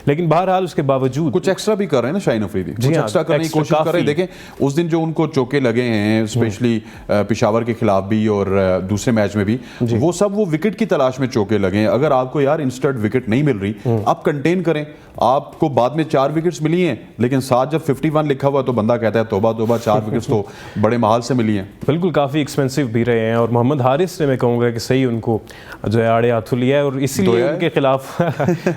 लेकिन बहरहाल उसके बावजूद कुछ एक्स्ट्रा भी कर रहे हैं ना शाहीन अफरीदी, कुछ हाँ, एक्स्ट्रा करने की कोशिश कर रहे हैं। देखें उस दिन जो उनको चौके लगे हैं स्पेशली पेशावर के खिलाफ भी और दूसरे मैच में भी, वो सब वो विकेट की तलाश में चौके लगे हैं। अगर आपको यार इंस्टेंट विकेट नहीं मिल रही, आप कंटेन करें। आपको बाद में 4 विकेट्स मिली हैं, लेकिन साथ जब 51 लिखा हुआ तो बंदा कहता है तौबा तौबा, 4 विकेट्स तो बड़े महाल से मिली हैं। बिल्कुल काफ़ी एक्सपेंसिव भी रहे हैं। और मोहम्मद हारिस ने मैं कहूँगा कि सही उनको जो है आड़े हाथों लिया है और इसीलिए उनके खिलाफ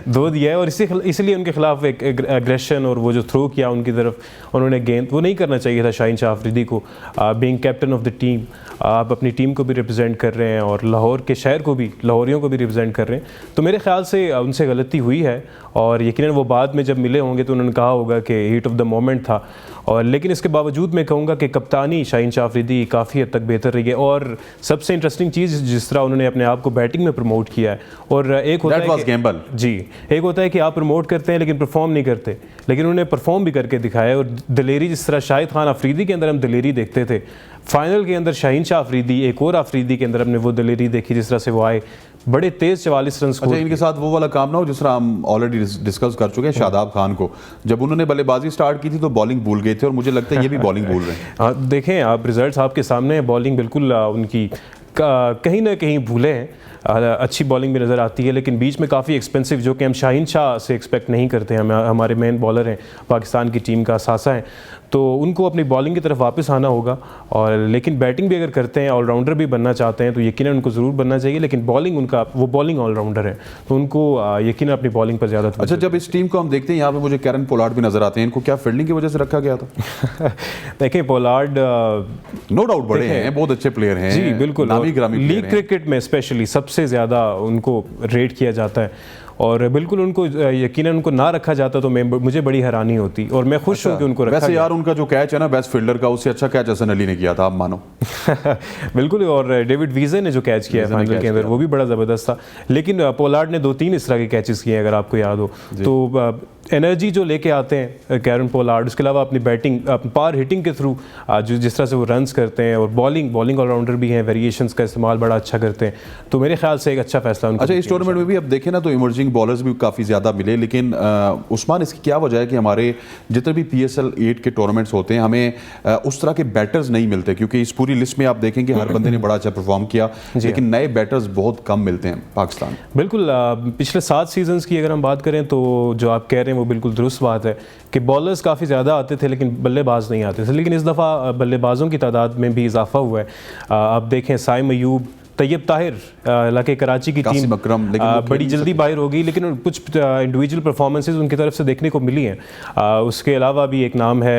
दो दिया है और इसलिए उनके खिलाफ एक एग्रेशन और वो जो थ्रो किया उनकी तरफ उन्होंने गेंद, वो नहीं करना चाहिए था शाहीन शाह अफरीदी को। Being captain of the team, आप अपनी टीम को भी रिप्रेजेंट कर रहे हैं और लाहौर के शहर को भी, लाहौरियों को भी रिप्रेजेंट कर रहे हैं, तो मेरे ख्याल से उनसे गलती हुई है। और यकीनन वो बाद में जब मिले होंगे तो उन्होंने कहा होगा कि हीट ऑफ द मोमेंट था। और लेकिन इसके बावजूद मैं कहूँगा कि कप्तानी शाहीन शाह अफरीदी काफ़ी हद तक बेहतर रही है। और सबसे इंटरेस्टिंग चीज़ जिस तरह उन्होंने अपने आप को बैटिंग में प्रमोट किया है, और एक होता है कि जी, एक होता है कि आप प्रमोट करते हैं लेकिन परफॉर्म नहीं करते, लेकिन उन्होंने परफॉर्म भी करके दिखाया है। और दिलेरी, जिस तरह शाहिद खान अफरीदी के अंदर हम दिलेरी देखते थे, फाइनल के अंदर शाहीन शाह अफरीदी, एक और अफरीदी के अंदर हमने वो दिलेरी देखी जिस तरह से वो आए, बड़े तेज 44 रन स्कोर। अच्छा, इनके साथ वो वाला काम ना हो जिस तरह हम ऑलरेडी डिस्कस कर चुके हैं शादाब खान को, जब उन्होंने बल्लेबाजी स्टार्ट की थी तो बॉलिंग भूल गए थे और मुझे लगता है ये भी बॉलिंग भूल रहे हैं। देखें आप रिजल्ट्स आपके सामने हैं, बॉलिंग बिल्कुल उनकी कहीं ना कहीं भूले हैं। अच्छी बॉलिंग भी नज़र आती है लेकिन बीच में काफ़ी एक्सपेंसिव, जो कि हम शाहीन शाह से एक्सपेक्ट नहीं करते हैं। हमारे मेन बॉलर हैं, पाकिस्तान की टीम का सासा हैं, तो उनको अपनी बॉलिंग की तरफ वापस आना होगा। और लेकिन बैटिंग भी अगर करते हैं, ऑलराउंडर भी बनना चाहते हैं, तो यकीनन उनको ज़रूर बनना चाहिए। लेकिन बॉलिंग उनका, वो बॉलिंग ऑलराउंडर है, तो उनको यकीनन अपनी बॉलिंग पर ज़्यादा। अच्छा, जब इस टीम को हम देखते हैं यहाँ पे मुझे कैरन पोलार्ड भी नजर आते हैं, इनको क्या फील्डिंग की वजह से रखा गया था? देखें पोलार्ड नो डाउट बड़े हैं, बहुत अच्छे प्लेयर हैं जी, बिल्कुल लीग क्रिकेट में स्पेशली सबसे ज़्यादा उनको रेट किया जाता है। और बिल्कुल उनको यकीनन उनको ना रखा जाता तो मुझे बड़ी हैरानी होती, और मैं खुश हूँ कि उनको रखा। वैसे यार उनका जो कैच है ना बेस्ट फील्डर का, उससे अच्छा कैच हसन अली ने किया था, आप मानो। बिल्कुल, और डेविड वीजे ने जो कैच किया है फाइनल के अंदर वो भी बड़ा ज़बरदस्त था। लेकिन पोलार्ड ने 2-3 इस तरह के कैचेस किए अगर आपको याद हो तो। एनर्जी जो लेके आते हैं कैरन पोलार्ड, उसके अलावा अपनी बैटिंग, पावर हिटिंग के थ्रू जिस तरह से वो रन्स करते हैं, और बॉलिंग ऑलराउंडर भी हैं, वेरिएशंस का इस्तेमाल बड़ा अच्छा करते हैं, तो मेरे ख्याल से एक अच्छा फैसला उनका। अच्छा, इस टूर्नामेंट में भी अब देखें ना तो इमर्जिंग बॉलर्स भी काफ़ी ज़्यादा मिले, लेकिन उस्मान इसकी क्या वजह है कि हमारे जितने भी PSL 8 के टूर्नामेंट्स होते हैं हमें उस तरह के बैटर्स नहीं मिलते? क्योंकि इस पूरी लिस्ट में आप देखेंगे हर बंदे ने बड़ा अच्छा परफॉर्म किया, लेकिन नए बैटर्स बहुत कम मिलते हैं पाकिस्तान। बिल्कुल, पिछले 7 सीजन्स की अगर हम बात करें तो जो आप कह रहे हैं वो बिल्कुल दुरुस्त बात है कि बॉलर्स काफ़ी ज़्यादा आते थे लेकिन बल्लेबाज नहीं आते थे। लेकिन इस दफ़ा बल्लेबाजों की तादाद में भी इजाफा हुआ है। आप देखें साइम अयूब, तैयब ताहिर, हालांकि कराची की टीम बड़ी जल्दी बाहर होगी, लेकिन कुछ इंडिविजुअल परफॉर्मेंसेज उनकी तरफ से देखने को मिली हैं। उसके अलावा भी एक नाम है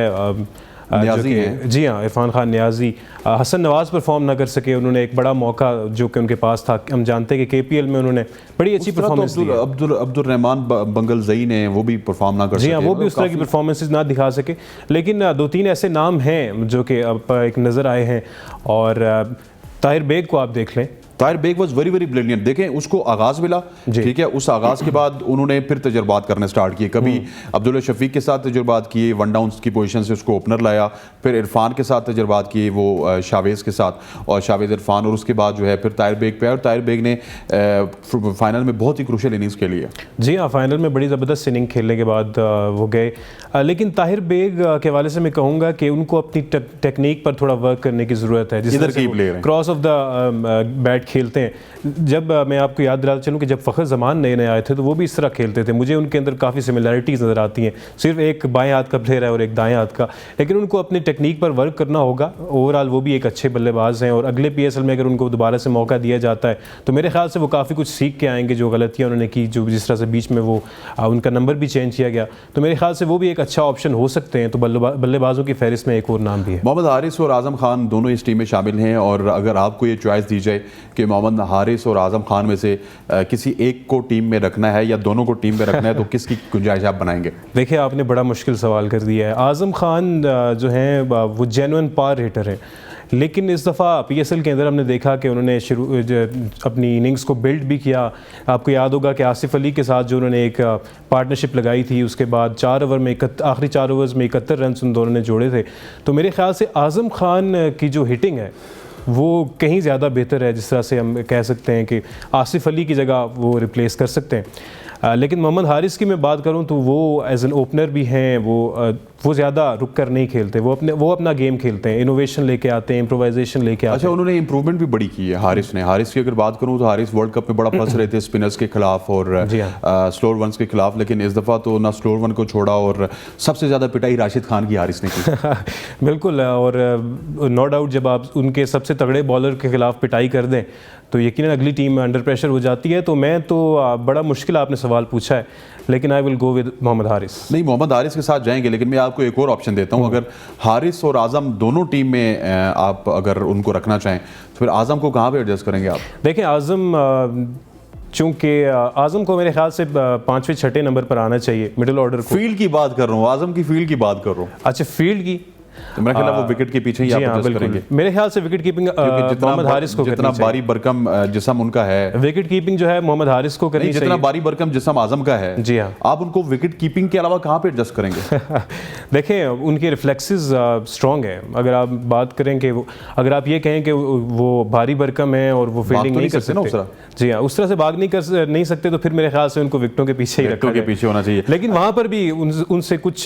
न्याजी हैं। जी हाँ, इरफान खान न्याजी। हसन नवाज परफॉर्म ना कर सके, उन्होंने एक बड़ा मौका जो कि उनके पास था, हम जानते हैं कि KPL में उन्होंने बड़ी अच्छी परफॉर्मेंस दी। अब्दुल रहमान बंगलजई ने वो भी परफॉर्म ना कर सके। जी हाँ, वो भी उस तरह की परफॉर्मेंसेज ना दिखा सके। लेकिन 2-3 ऐसे नाम हैं जो कि अब एक नज़र आए हैं। और ताहिर बेग को आप देख लें, Tahir Baig was very very brilliant. देखें उसको आगाज़ मिला, ठीक है, उस आगाज़ के बाद उन्होंने फिर तजर्बात करने स्टार्ट किए। कभी अब्दुल्ला शफीक के साथ तजर्बात किए, 1 डाउन की पोजीशन से उसको ओपनर लाया, फिर इरफान के साथ तजर्बात किए, वो शावेज़ के साथ, और शावेज़ इरफान, और उसके बाद जो है फिर ताहिर बेग पे आया। और ताहिर बेग ने फाइनल में बहुत ही क्रूशियल इनिंग्स खेली है। जी हाँ, फाइनल में बड़ी ज़बरदस्त इनिंग खेलने के बाद वो गए। लेकिन ताहिर बेग के हवाले से मैं कहूँगा कि उनको अपनी टेक्निक पर थोड़ा वर्क करने की ज़रूरत है। जिस क्रॉस ऑफ द बैट खेलते हैं, जब मैं आपको याद दिलाता चलूँ कि जब फ़खर ज़मान नए नए आए थे तो वो भी इस तरह खेलते थे। मुझे उनके अंदर काफ़ी सिमिलरिटीज़ नज़र आती हैं, सिर्फ एक बाएं हाथ का प्लेयर है और एक दाएं हाथ का, लेकिन उनको अपनी टेक्निक पर वर्क करना होगा। ओवरऑल वो भी एक अच्छे बल्लेबाज हैं और अगले PSL में अगर उनको दोबारा से मौका दिया जाता है तो मेरे ख्याल से वो काफ़ी कुछ सीख के आएंगे, जो गलतियाँ उन्होंने की, जो जिस तरह से बीच में वो उनका नंबर भी चेंज किया गया, तो मेरे ख्याल से वो भी एक अच्छा ऑप्शन हो सकते हैं। तो बल्लेबाजों की फहरिस्त में एक और नाम भी है। मोहम्मद हारिस और आज़म खान दोनों इस टीम में शामिल हैं, और अगर आपको ये चॉइस दी जाए कि मोहम्मद हारिस और आज़म खान में से किसी एक को टीम में रखना है या दोनों को टीम में रखना है, तो किसकी गुंजाइश आप बनाएंगे? देखिए, आपने बड़ा मुश्किल सवाल कर दिया है। आज़म खान जो हैं वो जेन्युइन पावर हिटर हैं, लेकिन इस दफ़ा पीएसएल के अंदर हमने देखा कि उन्होंने अपनी इनिंग्स को बिल्ड भी किया। आपको याद होगा कि आसिफ अली के साथ जो उन्होंने एक पार्टनरशिप लगाई थी, उसके बाद आखिरी 4 ओवर्स में 71 रन उन दोनों ने जोड़े थे। तो मेरे ख्याल से आज़म खान की जो हिटिंग है वो कहीं ज़्यादा बेहतर है, जिस तरह से हम कह सकते हैं कि आसिफ अली की जगह वो रिप्लेस कर सकते हैं। लेकिन मोहम्मद हारिस की मैं बात करूं तो वो एज एन ओपनर भी हैं, वो ज़्यादा रुक कर नहीं खेलते, वो अपना गेम खेलते हैं, इनोवेशन लेके आते हैं, इम्प्रोवाइजेशन लेके आते हैं। अच्छा, उन्होंने इंप्रूवमेंट भी बड़ी की है हारिस ने। हारिस की अगर बात करूं तो हारिस वर्ल्ड कप में बड़ा फंस रहे थे स्पिनर्स के खिलाफ और स्लोअर वंस के खिलाफ, लेकिन इस दफ़ा तो ना स्लोअर वन को छोड़ा और सबसे ज़्यादा पिटाई राशिद खान की हारिस ने की। बिल्कुल, और नो डाउट जब आप उनके सबसे तगड़े बॉलर के खिलाफ पिटाई कर दें तो यकीनन अगली टीम अंडर प्रेशर हो जाती है। तो मैं तो बड़ा मुश्किल आपने सवाल पूछा है, लेकिन I will go with Mohammad Haris. नहीं, मोहम्मद हारिस के साथ जाएंगे, लेकिन मैं आपको एक और ऑप्शन देता हूं। अगर हारिस और आज़म दोनों टीम में आप अगर उनको रखना चाहें तो फिर आज़म को कहाँ पे एडजस्ट करेंगे आप? देखें, चूँकि आज़म को मेरे ख्याल से 5वें 6ठे नंबर पर आना चाहिए मिडिल ऑर्डर को। फील्ड की बात कर रहा हूँ, आज़म की फील्ड की बात कर रहा हूँ। अच्छा, फील्ड की तो मेरा ख्याल है वो विकेट के पीछे ही आप एडजस्ट करेंगे। मेरे ख्याल से विकेट कीपिंग मोहम्मद हारिस को जितना बारी बरकम जिस्म उनका है, विकेट कीपिंग जो है मोहम्मद हारिस को करनी चाहिए। जितना बारी बरकम जिस्म आज़म का है, जी हाँ, आप उनको विकेट कीपिंग के अलावा कहाँ पे एडजस्ट करेंगे? देखें, उनके रिफ्लेक्सेस स्ट्रॉन्ग है। अगर आप बात करें कि अगर आप ये कहें कि वो भारी भरकम है और वो फील्डिंग नहीं कर सकते, जी हाँ, उस तरह से भाग नहीं सकते, तो फिर मेरे ख्याल से उनको विकेटों के पीछे ही रखा के पीछे होना चाहिए। लेकिन वहाँ पर भी उनसे कुछ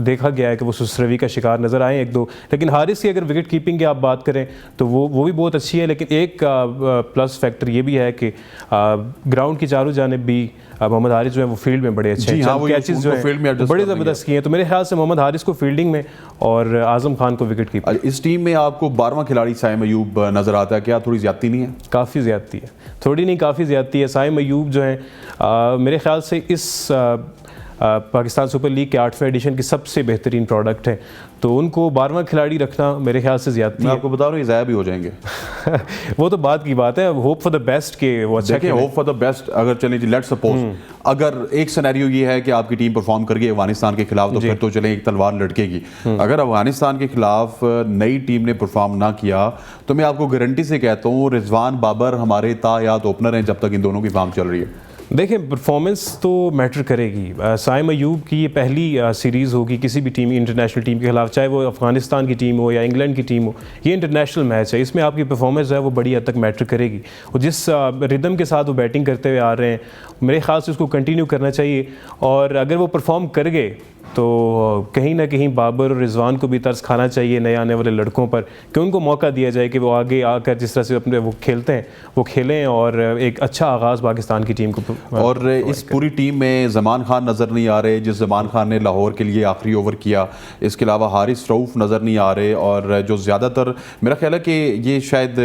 देखा गया है कि वो सुसरवी का शिकार नजर आए एक दो। लेकिन हारिस की अगर विकेट कीपिंग की आप बात करें तो वो भी बहुत अच्छी है। लेकिन एक प्लस फैक्टर ये भी है कि ग्राउंड की चारों जानिब भी मोहम्मद हारिस जो है वो फील्ड में बड़े अच्छे हैं, कैचेस जो है बड़े ज़बरदस्त किए हैं। तो मेरे ख्याल से मोहम्मद हारिस को फील्डिंग में और आज़म खान को विकेट कीपिंग। इस टीम में आपको 12वां खिलाड़ी साइम अयूब नजर आता है, क्या थोड़ी ज्यादती नहीं है? काफ़ी ज्यादती है, थोड़ी नहीं काफ़ी ज्यादती है। साइम अयूब जो है मेरे ख्याल से इस पाकिस्तान सुपर लीग के 8वें एडिशन की सबसे बेहतरीन प्रोडक्ट है, तो उनको 12वां खिलाड़ी रखना मेरे ख्याल से ज़्यादती है। मैं आपको बता रहा हूँ, ये ज़ाया भी हो जाएंगे। वो तो बात की बात है, होप फॉर द बेस्ट के वो अच्छा देखिए, होप फॉर द बेस्ट। अगर चलें जी, लेट्स सपोज अगर एक सिनेरियो ये है कि आपकी टीम परफॉर्म कर गई अफगानिस्तान के खिलाफ, तो फिर तो चलें एक तलवार लटकेगी। अगर अफगानिस्तान के खिलाफ नई टीम ने परफॉर्म ना किया तो मैं आपको गारंटी से कहता हूँ रिजवान बाबर हमारे तायात ओपनर हैं जब तक इन दोनों की फॉर्म चल रही है। देखें, परफॉर्मेंस तो मैटर करेगी। साइम अयूब की ये पहली सीरीज़ होगी किसी भी टीम, इंटरनेशनल टीम के खिलाफ, चाहे वो अफगानिस्तान की टीम हो या इंग्लैंड की टीम हो। ये इंटरनेशनल मैच है, इसमें आपकी परफॉर्मेंस जो है वो बड़ी हद तक मैटर करेगी। और जिस रिदम के साथ वो बैटिंग करते हुए आ रहे हैं, मेरे ख्याल से उसको कंटिन्यू करना चाहिए। और अगर वो परफॉर्म कर गए तो कहीं ना कहीं बाबर और रिजवान को भी तरस खाना चाहिए नए आने वाले लड़कों पर, कि उनको मौका दिया जाए कि वो आगे आकर जिस तरह से अपने वो खेलते हैं वो खेलें और एक अच्छा आगाज़ पाकिस्तान की टीम को। और इस पूरी टीम में ज़मान खान नज़र नहीं आ रहे, जिस ज़मान खान ने लाहौर के लिए आखिरी ओवर किया। इसके अलावा हारिस रऊफ़ नज़र नहीं आ रहे, और जो ज़्यादातर मेरा ख्याल है कि ये शायद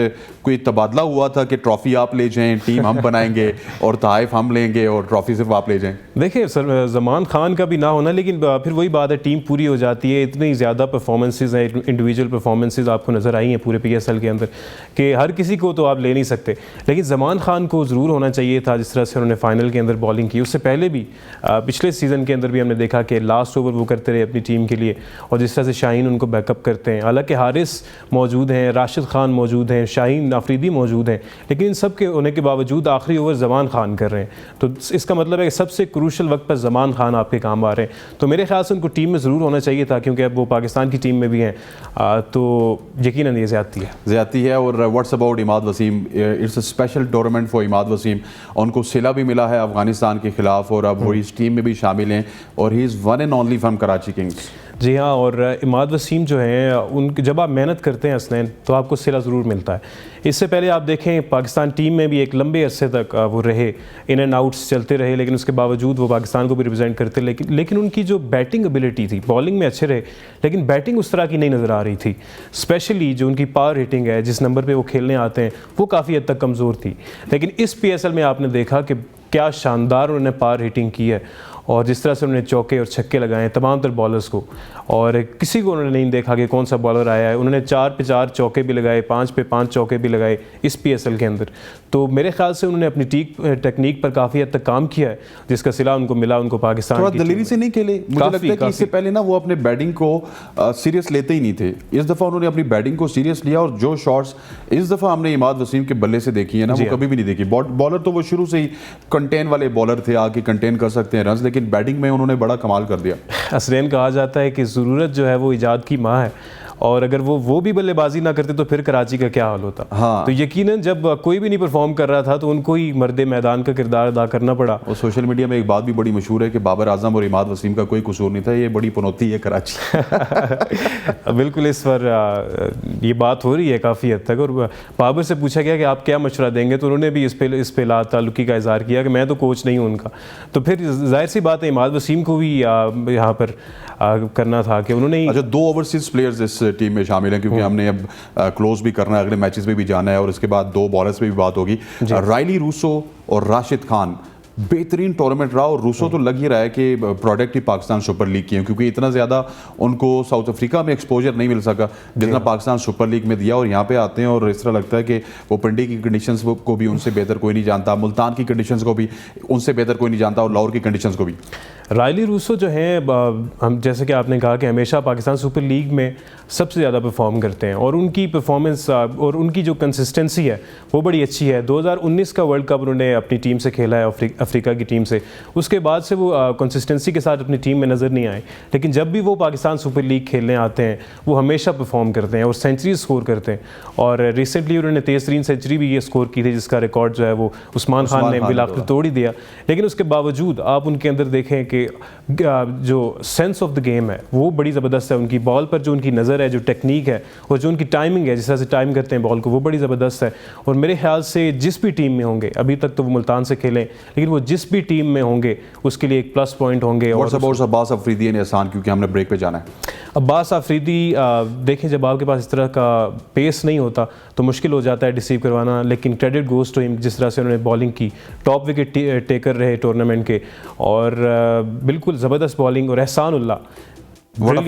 कोई तबादला हुआ था कि ट्रॉफ़ी आप ले जाएँ, टीम हम बनाएंगे और तहफ़ हम लेंगे और ट्रॉफ़ी सिर्फ आप ले जाएँ। देखिए सर, ज़मान खान का भी ना होना, लेकिन फिर वही बात है, टीम पूरी हो जाती है। इतनी ज़्यादा परफॉर्मेंसेज हैं, इंडिविजुअल परफॉर्मेंसेज आपको नज़र आई हैं पूरे पीएसएल के अंदर, कि हर किसी को तो आप ले नहीं सकते। लेकिन ज़मान खान को ज़रूर होना चाहिए था, जिस तरह से उन्होंने फाइनल के अंदर बॉलिंग की। उससे पहले भी पिछले सीज़न के अंदर भी हमने देखा कि लास्ट ओवर वो करते रहे अपनी टीम के लिए, और जिस तरह से शाहीन उनको बैकअप करते हैं। हालांकि हारिस मौजूद हैं, राशिद खान मौजूद हैं, शाहीन आफरीदी मौजूद हैं, लेकिन इन सब के होने के बावजूद आखिरी ओवर ज़मान खान कर रहे हैं। तो इसका मतलब है कि सबसे क्रूशल वक्त पर ज़मान खान आपके काम आ रहे हैं। तो मेरे ख्याल से उनको टीम में ज़रूर होना चाहिए था, क्योंकि अब वो पाकिस्तान की टीम में भी हैं। तो यकीनन ये ज़्यादती है। और what's about Imad Wasim? It's a special tournament for Imad Wasim. उनको सिला भी मिला है अफगानिस्तान के खिलाफ, और अब वो इस टीम में भी शामिल हैं, और he is one and only from Karachi Kings. जी हाँ, और इमाद वसीम जो हैं, उनकी जब आप मेहनत करते हैं हसनैन, तो आपको सिला ज़रूर मिलता है। इससे पहले आप देखें, पाकिस्तान टीम में भी एक लंबे अरसे तक वो रहे, इन एंड आउट्स चलते रहे, लेकिन उसके बावजूद वो पाकिस्तान को भी रिप्रेजेंट करते। लेकिन उनकी जो बैटिंग एबिलिटी थी, बॉलिंग में अच्छे रहे, लेकिन बैटिंग उस तरह की नहीं नज़र आ रही थी। स्पेशली जो उनकी पावर हिटिंग है, जिस नंबर पर वो खेलने आते हैं, वो काफ़ी हद तक कमज़ोर थी। लेकिन इस PSL में आपने देखा कि क्या शानदार उन्होंने पावर हिटिंग की है, और जिस तरह से उन्होंने चौके और छक्के लगाए तमाम तर बॉलर्स को, और किसी को उन्होंने नहीं देखा कि कौन सा बॉलर आया है। उन्होंने 4 पे 4 चौके भी लगाए, 5 पे 5 चौके भी लगाए इस PSL के अंदर। तो मेरे ख्याल से उन्होंने अपनी टेक्निक पर काफ़ी हद तक काम किया है, जिसका सिला उनको मिला, उनको पाकिस्तान थोड़ा की दलेरी टीम से नहीं खेले। मुझे लगता है कि इससे पहले ना वो अपने बैटिंग को सीरियस लेते ही नहीं थे। इस दफ़ा उन्होंने अपनी बैटिंग को सीरियस लिया, और जो शॉट्स इस दफ़ा हमने इमाद वसीम के बल्ले से देखी है ना, वो कभी भी नहीं देखी। बॉलर तो वो शुरू से ही कंटेन वाले बॉलर थे, आके कंटेन कर सकते हैं रन, लेकिन बैटिंग में उन्होंने बड़ा कमाल कर दिया। असरैन कहा जाता है कि ज़रूरत जो है वो ईजाद की माँ है, और अगर वो भी बल्लेबाजी ना करते तो फिर कराची का क्या हाल होता। हाँ। तो यकीनन जब कोई भी नहीं परफॉर्म कर रहा था तो उनको ही मर्दे मैदान का किरदार अदा करना पड़ा। और सोशल मीडिया में एक बात भी बड़ी मशहूर है कि बाबर आजम और इमाद वसीम का कोई कसूर नहीं था, ये बड़ी पनौती है कराची। बिल्कुल, इस पर ये बात हो रही है काफ़ी हद तक। और बाबर से पूछा गया कि आप क्या मशवरा देंगे, तो उन्होंने भी इस पे ला ताल्लुकी का इजहार किया कि मैं तो कोच नहीं हूँ उनका। तो फिर जाहिर सी बात है इमाद वसीम को भी यहाँ पर करना था कि उन्होंने। अच्छा, 2 ओवरसीज प्लेयर्स इस टीम में शामिल हैं, क्योंकि हमने अब क्लोज भी करना है, अगले मैचेस में भी जाना है, और इसके बाद 2 बॉलर्स पे भी बात होगी। रायली रूसो और राशिद खान, बेहतरीन टूर्नामेंट रहा, और रूसो तो लग ही रहा है कि प्रोडक्ट ही पाकिस्तान सुपर लीग की है, क्योंकि इतना ज़्यादा उनको साउथ अफ्रीका में एक्सपोजर नहीं मिल सका जितना पाकिस्तान सुपर लीग में दिया। और यहाँ पे आते हैं और इस तरह लगता है कि वो पिंडी की कंडीशंस को भी उनसे बेहतर कोई नहीं जानता, मुल्तान की कंडीशंस को भी उनसे बेहतर कोई नहीं जानता, और लाहौर की कंडीशंस को भी। रायली रूसो जो हैं, हम जैसे कि आपने कहा कि हमेशा पाकिस्तान सुपर लीग में सबसे ज़्यादा परफॉर्म करते हैं, और उनकी परफॉर्मेंस और उनकी जो कंसिस्टेंसी है वो बड़ी अच्छी है। 2019 का वर्ल्ड कप उन्होंने अपनी टीम से खेला है, अफ्रीका की टीम से। उसके बाद से वो कंसिस्टेंसी के साथ अपनी टीम में नज़र नहीं आए, लेकिन जब भी वो पाकिस्तान सुपर लीग खेलने आते हैं वो हमेशा परफॉर्म करते हैं और सेंचुरी स्कोर करते हैं। और रिसेंटली उन्होंने तेज़ तरीन सेंचुरी भी ये स्कोर की थी, जिसका रिकॉर्ड जो है वो उस्मान खान ने बिलाखिर तोड़ ही दिया। लेकिन उसके बावजूद आप उनके अंदर देखें कि जो सेंस ऑफ द गेम है वो बड़ी ज़बरदस्त है। उनकी बॉल पर जो उनकी नज़र है, जो टेक्निक है, और जो उनकी टाइमिंग है, जिस तरह से टाइम करते हैं बॉल को, वो बड़ी ज़बरदस्त है। और मेरे ख्याल से जिस भी टीम में होंगे, अभी तक तो वो मुल्तान से खेलें, लेकिन वो जिस भी टीम में होंगे उसके लिए एक प्लस पॉइंट होंगे। और अब्बास अफरीदी ने आसान, क्योंकि हमने ब्रेक पे जाना है। अब्बास अफरीदी, देखें जब आपके पास इस तरह का पेस नहीं होता तो मुश्किल हो जाता है रिसीव करवाना, लेकिन क्रेडिट गोज़ टू हिम, जिस तरह से उन्होंने बॉलिंग की, टॉप विकेट टेकर रहे टूर्नामेंट के, और बिल्कुल ज़बरदस्त बॉलिंग। और एहसान Ullah, what a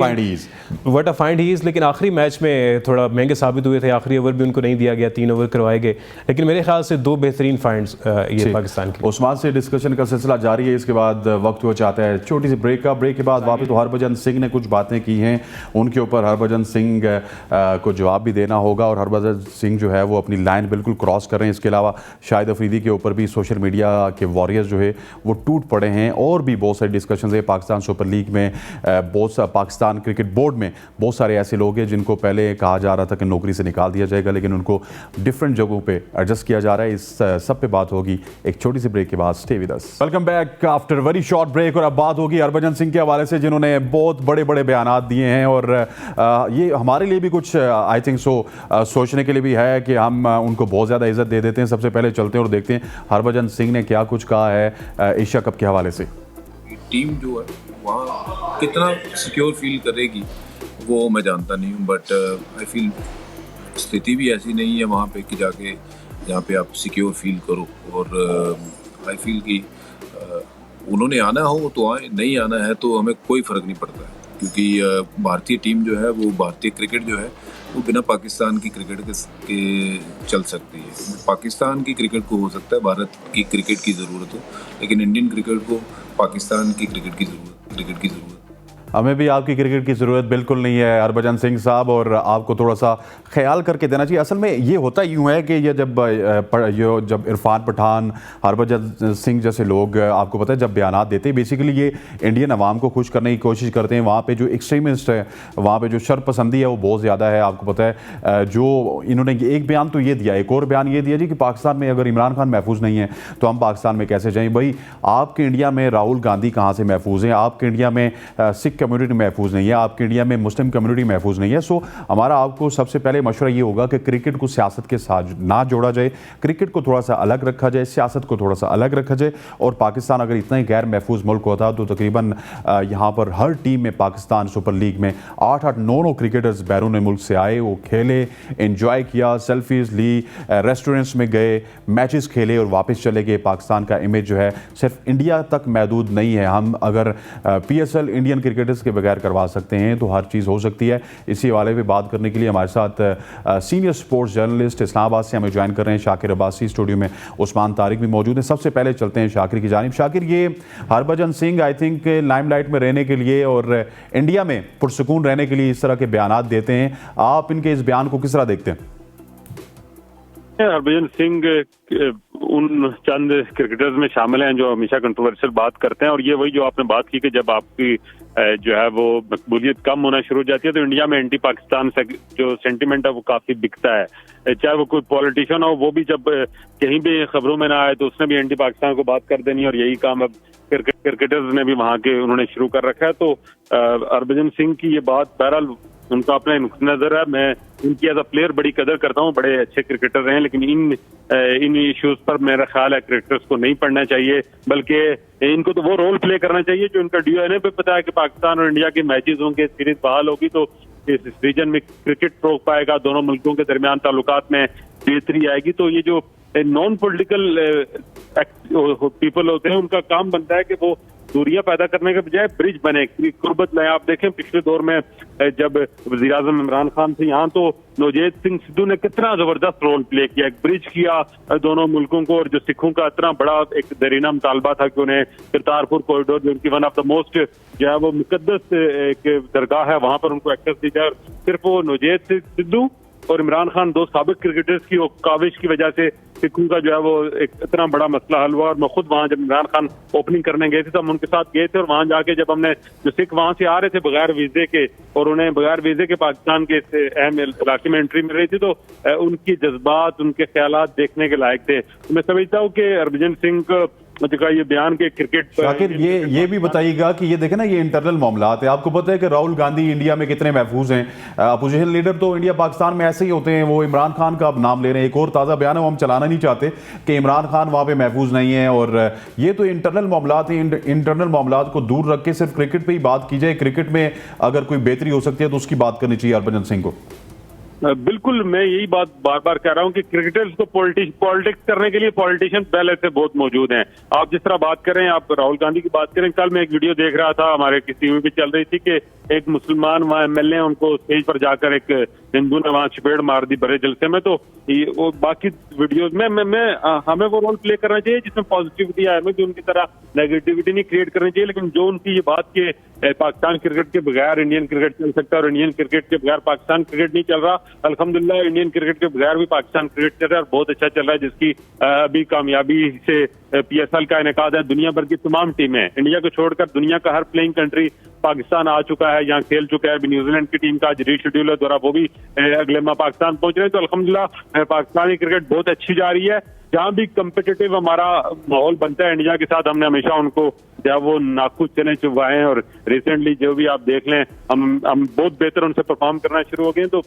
find he is. लेकिन आखिरी मैच में थोड़ा महंगे साबित हुए थे, आखिरी ओवर भी उनको नहीं दिया गया, 3 ओवर करवाए गए, लेकिन मेरे ख्याल से 2 बेहतरीन फाइंड्स ये पाकिस्तान के। उस्मान से डिस्कशन का सिलसिला जारी है, इसके बाद वक्त हो जाता है छोटी सी ब्रेक का। ब्रेक के बाद वापस तो हरभजन सिंह ने कुछ बातें की हैं, उनके ऊपर हरभजन सिंह को जवाब भी देना होगा, और हरभजन सिंह जो है वो अपनी लाइन बिल्कुल क्रॉस कर रहे हैं। इसके अलावा शाहिद अफरीदी के ऊपर भी सोशल मीडिया के वॉरियर्स जो है वो टूट पड़े हैं, और भी बहुत सारी डिस्कशन है। पाकिस्तान सुपर लीग में पाकिस्तान क्रिकेट बोर्ड में बहुत सारे ऐसे लोग हैं जिनको पहले कहा जा रहा था कि नौकरी से निकाल दिया जाएगा, लेकिन उनको डिफरेंट जगहों पे एडजस्ट किया जा रहा है। इस सब पे बात होगी एक छोटी सी ब्रेक के बाद। Stay with us. Welcome back after very short break. और अब बात होगी हरभजन सिंह के हवाले से, जिन्होंने बहुत बड़े बड़े बयान दिए हैं, और ये हमारे लिए भी कुछ आई थिंक सोचने के लिए भी है कि हम उनको बहुत ज़्यादा इज्जत दे देते हैं। सबसे पहले चलते हैं और देखते हैं हरभजन सिंह ने क्या कुछ कहा है एशिया कप के हवाले से। टीम जो है वहाँ कितना सिक्योर फील करेगी वो मैं जानता नहीं हूँ, बट आई फील स्थिति भी ऐसी नहीं है वहाँ पे कि जाके जहाँ पे आप सिक्योर फील करो। और आई फील कि उन्होंने आना हो तो आए, नहीं आना है तो हमें कोई फ़र्क नहीं पड़ता है, क्योंकि भारतीय टीम जो है वो, भारतीय क्रिकेट जो है वो बिना पाकिस्तान की क्रिकेट के चल सकती है। पाकिस्तान की क्रिकेट को हो सकता है भारत की क्रिकेट की ज़रूरत हो, लेकिन इंडियन क्रिकेट को पाकिस्तान की क्रिकेट की ज़रूरत। हमें भी आपकी क्रिकेट की ज़रूरत बिल्कुल नहीं है हरभजन सिंह साहब, और आपको थोड़ा सा ख्याल करके देना चाहिए। असल में ये होता यूँ है कि ये जब इरफान पठान, हरभजन सिंह जैसे लोग, आपको पता है, जब बयान देते हैं, बेसिकली ये इंडियन अवाम को खुश करने की कोशिश करते हैं। वहाँ पे जो एक्सट्रीमिस्ट है, वहाँ पे जो शरपसंदी है वो बहुत ज़्यादा है। आपको पता है जो इन्होंने एक बयान तो ये दिया, एक और बयान ये दिया जी कि पाकिस्तान में अगर इमरान खान महफूज नहीं है तो हम पाकिस्तान में कैसे जाएँ। भाई आपके इंडिया में राहुल गांधी कहाँ से महफूज हैं, आपके इंडिया में सिख कम्युनिटी महफूज नहीं है, आपके इंडिया में मुस्लिम कम्युनिटी महफूज नहीं है। सो हमारा आपको सबसे पहले मशवरा ये होगा कि क्रिकेट को सियासत के साथ ना जोड़ा जाए, क्रिकेट को थोड़ा सा अलग रखा जाए, सियासत को थोड़ा सा अलग रखा जाए। और पाकिस्तान अगर इतना ही गैर महफूज मुल्क होता तो तकरीबन यहाँ पर हर टीम में पाकिस्तान सुपर लीग में 8-8, 9-9 क्रिकेटर्स बैरून मुल्क से आए, वो खेले, एंजॉय किया, सेल्फीज ली, रेस्टोरेंट्स में गए, मैचेस खेले और वापस चले गए। पाकिस्तान का इमेज जो है सिर्फ इंडिया तक महदूद नहीं है। हम अगर PSL इंडियन क्रिकेटर्स के बगैर करवा सकते हैं तो हर चीज़ हो सकती है। इसी वाले पे बात करने के लिए हमारे साथ सीनियर स्पोर्ट्स जर्नलिस्ट इस्लामाबाद से हमें ज्वाइन कर रहे हैं शाकिर अब्बासी, स्टूडियो में उस्मान तारिक भी मौजूद हैं। सबसे पहले चलते हैं शाकिर की जानिब। शाकिर, ये Harbhajan Singh I think limelight में रहने के लिए और इंडिया में पुरसुकून रहने के लिए इस तरह के बयानात देते हैं, आप इनके इस बयान को किस तरह देखते हैं? हरभजन सिंह उन चंद क्रिकेटर्स में शामिल हैं जो हमेशा कंट्रोवर्शियल बात करते हैं, और ये वही जो आपने बात की कि जब आपकी जो है वो मकबूलियत कम होना शुरू हो जाती है तो इंडिया में एंटी पाकिस्तान जो सेंटिमेंट है वो काफी बिकता है। चाहे वो कोई पॉलिटिशियन हो, वो भी जब कहीं भी खबरों में ना आए तो उसने भी एंटी पाकिस्तान को बात कर देनी, और यही काम अब क्रिकेटर्स ने भी वहां के उन्होंने शुरू कर रखा है। तो हरभजन सिंह की ये बात बहरहाल उनका अपना नजर है। मैं उनकी एज अ प्लेयर बड़ी कदर करता हूँ, बड़े अच्छे क्रिकेटर रहे हैं, लेकिन इन इश्यूज पर मेरा ख्याल है क्रिकेटर्स को नहीं पढ़ना चाहिए, बल्कि इनको तो वो रोल प्ले करना चाहिए जो इनका DNA पे पता है कि पाकिस्तान और इंडिया के मैचेस होंगे, सीरीज बहाल होगी तो इस रीजन में क्रिकेट रोक पाएगा, दोनों मुल्कों के दरमियान ताल्लुकात में बेहतरी आएगी। तो ये जो नॉन पॉलिटिकल पीपल होते हैं उनका काम बनता है कि वो दूरियां पैदा करने के बजाय ब्रिज बने, कुर्बत लाए। आप देखें पिछले दौर में जब वज़ीर आज़म इमरान खान थे यहाँ तो नवजोत सिंह सिद्धू ने कितना जबरदस्त रोल प्ले किया, एक ब्रिज किया दोनों मुल्कों को, और जो सिखों का इतना बड़ा एक दरीना मुतालबा था कि उन्हें करतारपुर कॉरिडोर जो उनकी वन ऑफ द मोस्ट जो है वो मुकद्दस एक दरगाह है वहां पर उनको एक्सेस दी जाए। सिर्फ वो नवजोत सिद्धू और इमरान खान, दो साबिक क्रिकेटर्स की काविश की वजह से सिखों का जो है वो एक इतना बड़ा मसला हल हुआ। और मैं खुद वहां जब इमरान खान ओपनिंग करने गए थे तो हम उनके साथ गए थे, और वहां जाके जब हमने जो सिख वहां से आ रहे थे बगैर वीजे के और उन्हें बगैर वीजे के पाकिस्तान के इस अहम इलाके में एंट्री मिल रही थी तो उनकी जज्बात, उनके ख्यालात देखने के लायक थे। तो मैं समझता हूँ कि हरभजन सिंह का ये बयान के क्रिकेट शाकिर ये भी बताइएगा कि ये देखें ना, ये इंटरनल मामलात है। आपको पता है कि राहुल गांधी इंडिया में कितने महफूज हैं, अपोजिशन लीडर तो इंडिया पाकिस्तान में ऐसे ही होते हैं। वो इमरान खान का आप नाम ले रहे हैं, एक और ताज़ा बयान है वो हम चलाना नहीं चाहते कि इमरान खान वहाँ पे महफूज नहीं है, और ये तो इंटरनल मामलात हैं। इंटरनल मामलात को दूर रख के सिर्फ क्रिकेट पर ही बात की जाए, क्रिकेट में अगर कोई बेहतरी हो सकती है तो उसकी बात करनी चाहिए हरभजन सिंह को। बिल्कुल, मैं यही बात बार बार कह रहा हूं कि क्रिकेटर्स को पॉलिटिक्स करने के लिए पॉलिटिशियन पहले से बहुत मौजूद हैं। आप जिस तरह बात करें, आप राहुल गांधी की बात करें, कल मैं एक वीडियो देख रहा था, हमारे किसी टीवी पे चल रही थी कि एक मुसलमान वहाँ MLA उनको स्टेज पर जाकर एक हिंदू ने वहाँ चपेड़ मार दी बड़े जलसे में। तो वो बाकी वीडियोज में हमें वो रोल प्ले करना चाहिए जिसमें पॉजिटिविटी आए, जो उनकी तरह नेगेटिविटी नहीं क्रिएट करनी चाहिए। लेकिन जो उनकी ये बात कि पाकिस्तान क्रिकेट के बगैर इंडियन क्रिकेट चल सकता है और इंडियन क्रिकेट के बगैर पाकिस्तान क्रिकेट नहीं चल रहा, अल्हम्दुलिल्लाह इंडियन क्रिकेट के बगैर भी पाकिस्तान क्रिकेट चल रहा है और बहुत अच्छा चल रहा है, जिसकी अभी कामयाबी से PSL का इनेकाद है। दुनिया भर की तमाम टीमें, इंडिया को छोड़कर दुनिया का हर प्लेइंग कंट्री पाकिस्तान आ चुका है, यहाँ खेल चुका है। अभी न्यूजीलैंड की टीम का आज रीशेड्यूल है द्वारा, वो भी अगले माह पाकिस्तान पहुंच रहे हैं। तो अल्हम्दुलिल्लाह पाकिस्तानी क्रिकेट बहुत अच्छी जा रही है। जहाँ भी कम्पिटिटिव हमारा माहौल बनता है इंडिया के साथ, हमने हमेशा उनको जब वो नाखुश चने चुभवाए हैं, और रिसेंटली जो भी आप देख लें हम बहुत बेहतर उनसे परफॉर्म करना शुरू हो गए। तो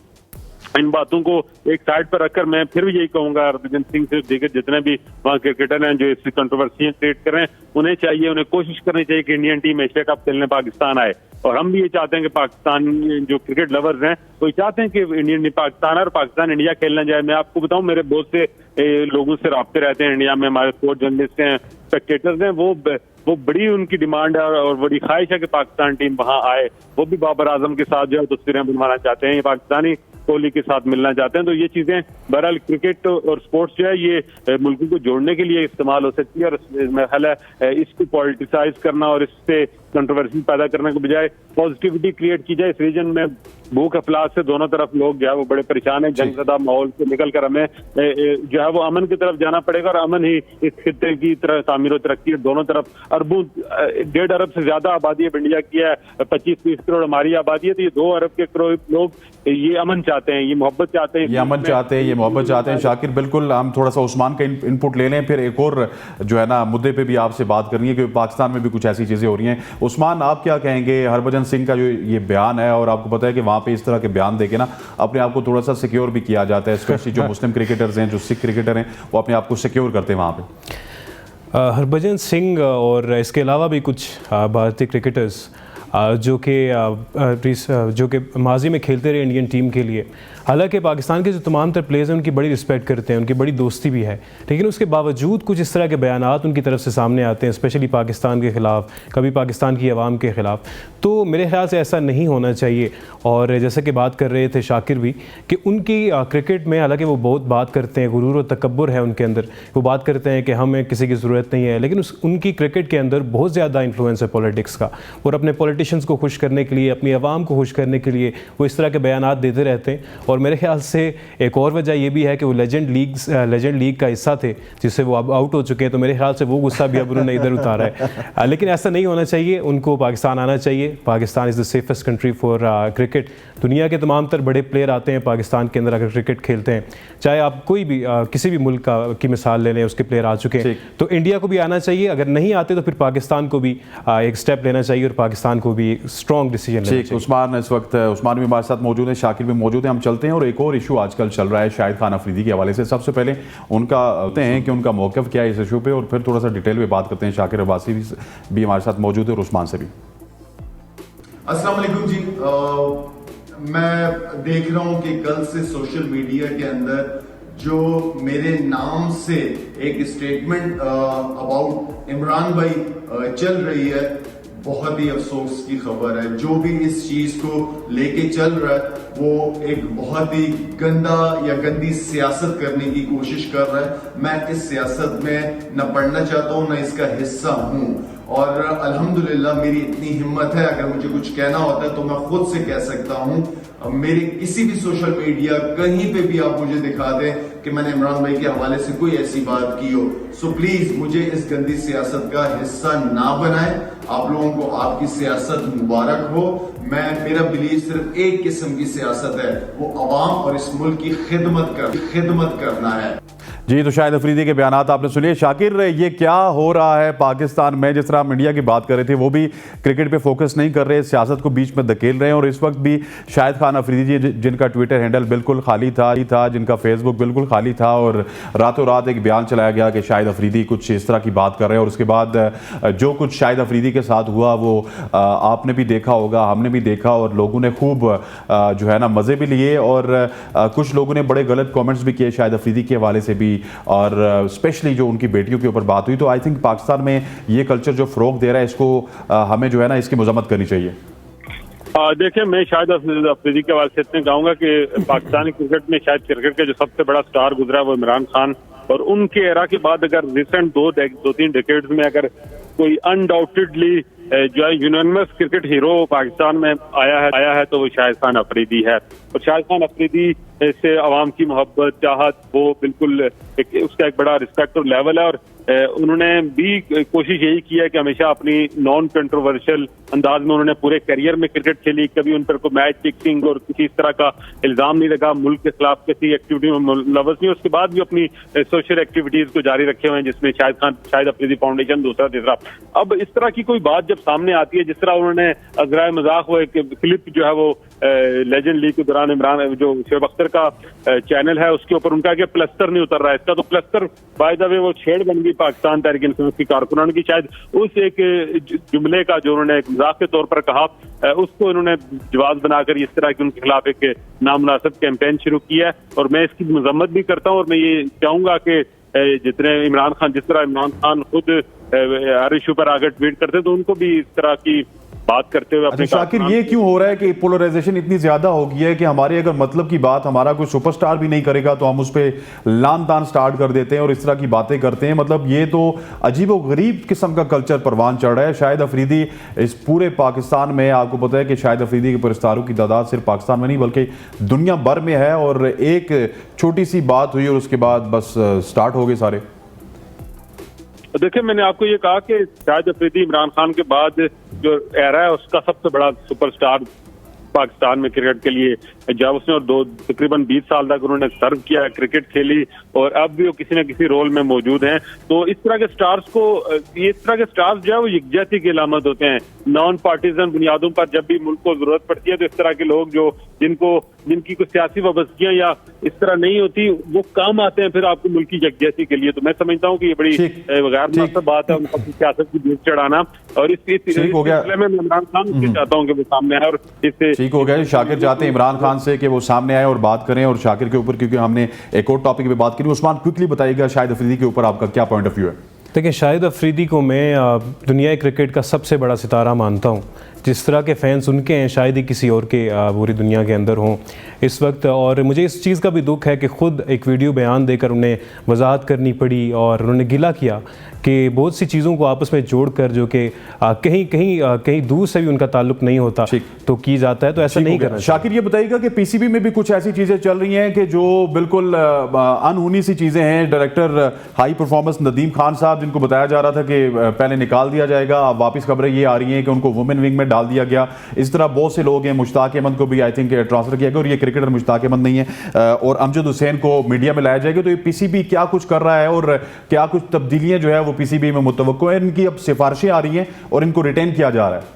इन बातों को एक साइड पर रखकर मैं फिर भी यही कहूंगा, हरभजन सिंह से देकर जितने भी वहाँ क्रिकेटर हैं जो इस कंट्रोवर्सियां क्रिएट कर रहे हैं, उन्हें कोशिश करनी चाहिए कि इंडियन टीम एशिया कप खेलने पाकिस्तान आए। और हम भी ये चाहते हैं कि पाकिस्तान जो क्रिकेट लवर्स हैं वो चाहते हैं कि इंडियन पाकिस्तान और पाकिस्तान इंडिया खेलना जाए। मैं आपको बताऊं, मेरे बहुत से लोगों से राब्ते रहते हैं इंडिया में, हमारे स्पोर्ट्स जर्नलिस्ट हैं, स्पेक्टेटर्स हैं, वो बड़ी उनकी डिमांड है और बड़ी ख्वाहिश है कि पाकिस्तान टीम वहां आए। वो भी बाबर आजम के साथ जो है तस्वीरें बनवाना चाहते हैं, ये पाकिस्तानी कोहली के साथ मिलना चाहते हैं। तो ये चीजें बहरहाल क्रिकेट और स्पोर्ट्स जो है ये मुल्कों को जोड़ने के लिए इस्तेमाल हो सकती है, और मेरा ख्याल है इसको पॉलिटिसाइज करना और इससे कंट्रोवर्सी पैदा करने के बजाय पॉजिटिविटी क्रिएट की जाए। इस रीजन में भूख अफलास से दोनों तरफ लोग जो है वो बड़े परेशान है, जंगज़दा माहौल से निकल कर हमें जो है वो अमन की तरफ जाना पड़ेगा, और अमन ही इस खित्ते की तरह तामीर और तरक्की है। दोनों तरफ 1.5 अरब से ज्यादा आबादी अब इंडिया की है, 25-30 करोड़ हमारी आबादी है। तो ये 2 अरब के करोड़ लोग ये अमन चाहते हैं, ये मोहब्बत चाहते हैं, ये अमन चाहते हैं, ये मोहब्बत चाहते हैं। शाकिर, बिल्कुल हम थोड़ा सा उस्मान का इनपुट ले लें, फिर एक और जो है ना मुद्दे पे भी आपसे बात करनी है, क्योंकि पाकिस्तान में भी कुछ ऐसी चीज़ें हो रही हैं। उस्मान, आप क्या कहेंगे हरभजन सिंह का जो ये बयान है, और आपको पता है कि वहाँ पे इस तरह के बयान देके ना अपने आप को थोड़ा सा सिक्योर भी किया जाता है, स्पेशली जो मुस्लिम क्रिकेटर्स हैं, जो सिख क्रिकेटर हैं, वो अपने आप को सिक्योर करते हैं वहाँ पे। हरभजन सिंह और इसके अलावा भी कुछ भारतीय क्रिकेटर्स जो कि माजी में खेलते रहे इंडियन टीम के लिए, हालांकि पाकिस्तान के जो तमाम तर प्लेयर्स हैं उनकी बड़ी रिस्पेक्ट करते हैं, उनकी बड़ी दोस्ती भी है, लेकिन उसके बावजूद कुछ इस तरह के बयानात उनकी तरफ से सामने आते हैं, स्पेशली पाकिस्तान के ख़िलाफ़, कभी पाकिस्तान की आवाम के ख़िलाफ़। तो मेरे ख्याल से ऐसा नहीं होना चाहिए। और जैसे कि बात कर रहे थे शाकिर भी कि उनकी क्रिकेट में, हालांकि वो बहुत बात करते हैं, गुरूर और तकब्बुर है उनके अंदर, वो बात करते हैं कि हमें किसी की ज़रूरत नहीं है, लेकिन उनकी क्रिकेट के अंदर बहुत ज़्यादा इन्फ्लुएंस है पॉलिटिक्स का, और अपने पॉलिटिशियंस को खुश करने के लिए, अपनी आवाम को खुश करने के लिए वो इस तरह के बयानात देते रहते हैं। और मेरे ख्याल से एक और वजह ये भी है कि वो लेजेंड लीग का हिस्सा थे, जिससे वो अब आउट हो चुके हैं, तो मेरे ख्याल से वो गुस्सा भी अब उन्होंने इधर उतारा है। लेकिन ऐसा नहीं होना चाहिए, उनको पाकिस्तान आना चाहिए। Pakistan is the safest country for cricket. दुनिया के तमाम तर बड़े प्लेयर आते हैं पाकिस्तान के अंदर अगर क्रिकेट खेलते हैं, चाहे आप कोई भी किसी भी मुल्क की मिसाल ले लें, उसके प्लेयर आ चुके हैं, तो इंडिया को भी आना चाहिए। अगर नहीं आते तो फिर पाकिस्तान को भी एक स्टेप लेना चाहिए और पाकिस्तान को भी स्ट्रॉन्ग डिसीजन लेना चाहिए। उस्मान, इस वक्त उस्मान भी हमारे साथ मौजूद है, शाकिर भी मौजूद है। हम चलते हैं और एक और इशू आजकल चल रहा है शाहिद खान अफरीदी के हवाले से। सबसे पहले उनका कहते हैं कि उनका मौक़िफ़ क्या है इस इशू पे, और फिर थोड़ा सा डिटेल में बात करते हैं। शाकिर अब्बासी भी हमारे साथ मौजूद है और उस्मान से भी। अस्सलाम वालेकुम जी। मैं देख रहा हूं कि कल से सोशल मीडिया के अंदर जो मेरे नाम से एक स्टेटमेंट अबाउट इमरान भाई चल रही है, बहुत ही अफसोस की खबर है। जो भी इस चीज को लेके चल रहा है वो एक बहुत ही गंदा या गंदी सियासत करने की कोशिश कर रहा है। मैं इस सियासत में न पढ़ना चाहता हूं, न इसका हिस्सा हूं। और अल्हम्दुलिल्लाह मेरी इतनी हिम्मत है, अगर मुझे कुछ कहना होता है तो मैं खुद से कह सकता हूं। मेरे किसी भी सोशल मीडिया कहीं पे भी आप मुझे दिखा दें कि मैंने इमरान भाई के हवाले से कोई ऐसी बात की हो, सो प्लीज मुझे इस गंदी सियासत का हिस्सा ना बनाएं। आप लोगों को आपकी सियासत मुबारक हो। मेरा बिलीव सिर्फ एक किस्म की सियासत है, वो अवाम और इस मुल्क की खिदमत करना है। जी, तो शाहिद अफरीदी के बयानात आपने सुनिए। शाकिर, ये क्या हो रहा है पाकिस्तान में? जिस तरह हम इंडिया की बात कर रहे थे, वो भी क्रिकेट पे फोकस नहीं कर रहे, सियासत को बीच में धकेल रहे हैं। और इस वक्त भी शाहिद खान अफरीदी जी, जिनका ट्विटर हैंडल बिल्कुल खाली था, जिनका फेसबुक बिल्कुल खाली था, और रातों रात एक बयान चलाया गया कि शाहिद अफरीदी कुछ इस तरह की बात कर रहे हैं। और उसके बाद जो कुछ शाहिद अफरीदी के साथ हुआ वो आपने भी देखा होगा, हमने भी देखा, और लोगों ने खूब जो है ना मज़े भी लिए, और कुछ लोगों ने बड़े गलत कमेंट्स भी किए शाहिद अफरीदी के हवाले से भी, और स्पेशली जो उनकी बेटियों के ऊपर बात हुई। तो आई थिंक पाकिस्तान में ये कल्चर जो फ़रोग दे रहा है, इसको हमें जो है ना इसकी मजम्मत करनी चाहिए। देखिए, मैं शाहिद अफरीदी के हवाले से इतने कहूंगा कि पाकिस्तानी क्रिकेट में शायद क्रिकेट का जो सबसे बड़ा स्टार गुजरा है वो इमरान खान, और उनके एरा के बाद अगर रिसेंट दो तीन डिकेड्स में अगर कोई अनडाउटेडली जो है यूनानिमस क्रिकेट हीरो पाकिस्तान में आया है तो वो शाहिद खान अफरीदी है। और शाहिद खान अफरीदी से आवाम की मोहब्बत, चाहत, वो बिल्कुल उसका एक बड़ा रिस्पेक्ट और लेवल है। और उन्होंने भी कोशिश यही की है कि हमेशा अपनी नॉन कंट्रोवर्शियल अंदाज में उन्होंने पूरे करियर में क्रिकेट खेली। कभी उन पर कोई मैच फिक्सिंग और किसी इस तरह का इल्जाम नहीं लगा, मुल्क के खिलाफ किसी एक्टिविटी में मुलव्वस नहीं। उसके बाद भी अपनी सोशल एक्टिविटीज को जारी रखे हुए हैं, जिसमें शाहिद अफरीदी फाउंडेशन दूसरा तीसरा। अब इस तरह की कोई बात जब सामने आती है, जिस तरह उन्होंने अज़राए मजाक वो एक क्लिप जो है वो लेजेंड लीग के दौरान इमरान जो शोएब अख्तर का चैनल है उसके ऊपर उनका कि प्लस्तर नहीं उतर रहा है, इसका तो प्लस्तर बाय द वे वो छेड़ बन गई पाकिस्तान तहरीक इंसाफ की कारकुनान की। शायद उस एक जुमले का जो उन्होंने एक मजाक के तौर पर कहा, उसको इन्होंने जवाब बनाकर इस तरह की उनके खिलाफ एक नामुनासिब कैंपेन शुरू किया है। और मैं इसकी मजम्मत भी करता हूँ, और मैं ये चाहूंगा कि जिस तरह इमरान खान खुद हर इशू पर आकर ट्वीट करते तो उनको भी इस तरह की बात करते हुए अपने। शाकिर, ये क्यों हो रहा है कि पोलराइजेशन इतनी ज्यादा हो गई है कि हमारे अगर मतलब की बात हमारा कोई सुपरस्टार भी नहीं करेगा तो हम उस पर लान तान स्टार्ट कर देते हैं और इस तरह की बातें करते हैं? मतलब ये तो अजीबो गरीब किस्म का कल्चर परवान चढ़ रहा है। शाहिद अफरीदी इस पूरे पाकिस्तान में, आपको पता है कि शाहिद अफरीदी के परस्तारों की तादाद सिर्फ पाकिस्तान में नहीं बल्कि दुनिया भर में है, और एक छोटी सी बात हुई और उसके बाद बस स्टार्ट हो गए सारे। देखिए, मैंने आपको ये कहा कि शाहिद अफरीदी इमरान खान के बाद जो एरा है उसका सबसे बड़ा सुपरस्टार पाकिस्तान में क्रिकेट के लिए जब उसने और तकरीबन 20 साल तक उन्होंने सर्व किया, क्रिकेट खेली और अब भी वो किसी न किसी रोल में मौजूद हैं। तो इस तरह के स्टार्स को, इस तरह के स्टार्स जो है वो यकजहती की अलामत होते हैं। नॉन पार्टीजन बुनियादों पर जब भी मुल्क को जरूरत पड़ती है तो इस तरह के लोग जो जिनकी कोई सियासी वाबस्तगियां या इस तरह नहीं होती, वो काम आते हैं फिर आपको मुल्क की यकजहती के लिए। तो मैं समझता हूँ कि ये बड़ी गैर मुनासिब बात है उनको सियासत की बीच चढ़ाना, और इस सिलसिले में इमरान खान से चाहता हूँ कि वो सामने आए और इससे ठीक हो गया। शाकिर चाहते हैं इमरान खान से कि वो सामने आए और बात करें, और शाकिर के ऊपर क्योंकि हमने एक और टॉपिक पे बात करी, उस्मान क्विकली बताइएगा शाहिद अफरीदी के ऊपर आपका क्या पॉइंट ऑफ व्यू है? देखिए, शाहिद अफरीदी को मैं दुनिया क्रिकेट का सबसे बड़ा सितारा मानता हूँ। जिस तरह के फैंस उनके हैं शायद ही किसी और के पूरी दुनिया के अंदर हों इस वक्त। और मुझे इस चीज़ का भी दुख है कि ख़ुद एक वीडियो बयान देकर उन्हें वजाहत करनी पड़ी और उन्होंने गिला किया कि बहुत सी चीज़ों को आपस में जोड़कर जो कि कहीं दूर से भी उनका ताल्लुक नहीं होता तो की जाता है, तो ऐसा नहीं करना। शाकिर ये बताइएगा कि पीसीबी में भी कुछ ऐसी चीज़ें चल रही हैं कि जो बिल्कुल अनहोनी सी चीज़ें हैं। Director high performance Nadeem Khan साहब, जिनको बताया जा रहा था कि पहले निकाल दिया जाएगा, अब वापस खबरें ये आ रही हैं कि उनको वुमेन विंग में डाल दिया गया। इस तरह बहुत से लोग हैं, मुश्ताक अहमद को भी आई थिंक ट्रांसफर किया गया, और ये क्रिकेटर मुश्ताक अहमद नहीं है, और अमजद हुसैन को मीडिया में लाया जाएगा। तो ये पीसीबी क्या कुछ कर रहा है और क्या कुछ तब्दीलियां जो है वो पीसीबी में मुतवक्को है? इनकी अब सिफारिशें आ रही हैं और इनको रिटेन किया जा रहा है।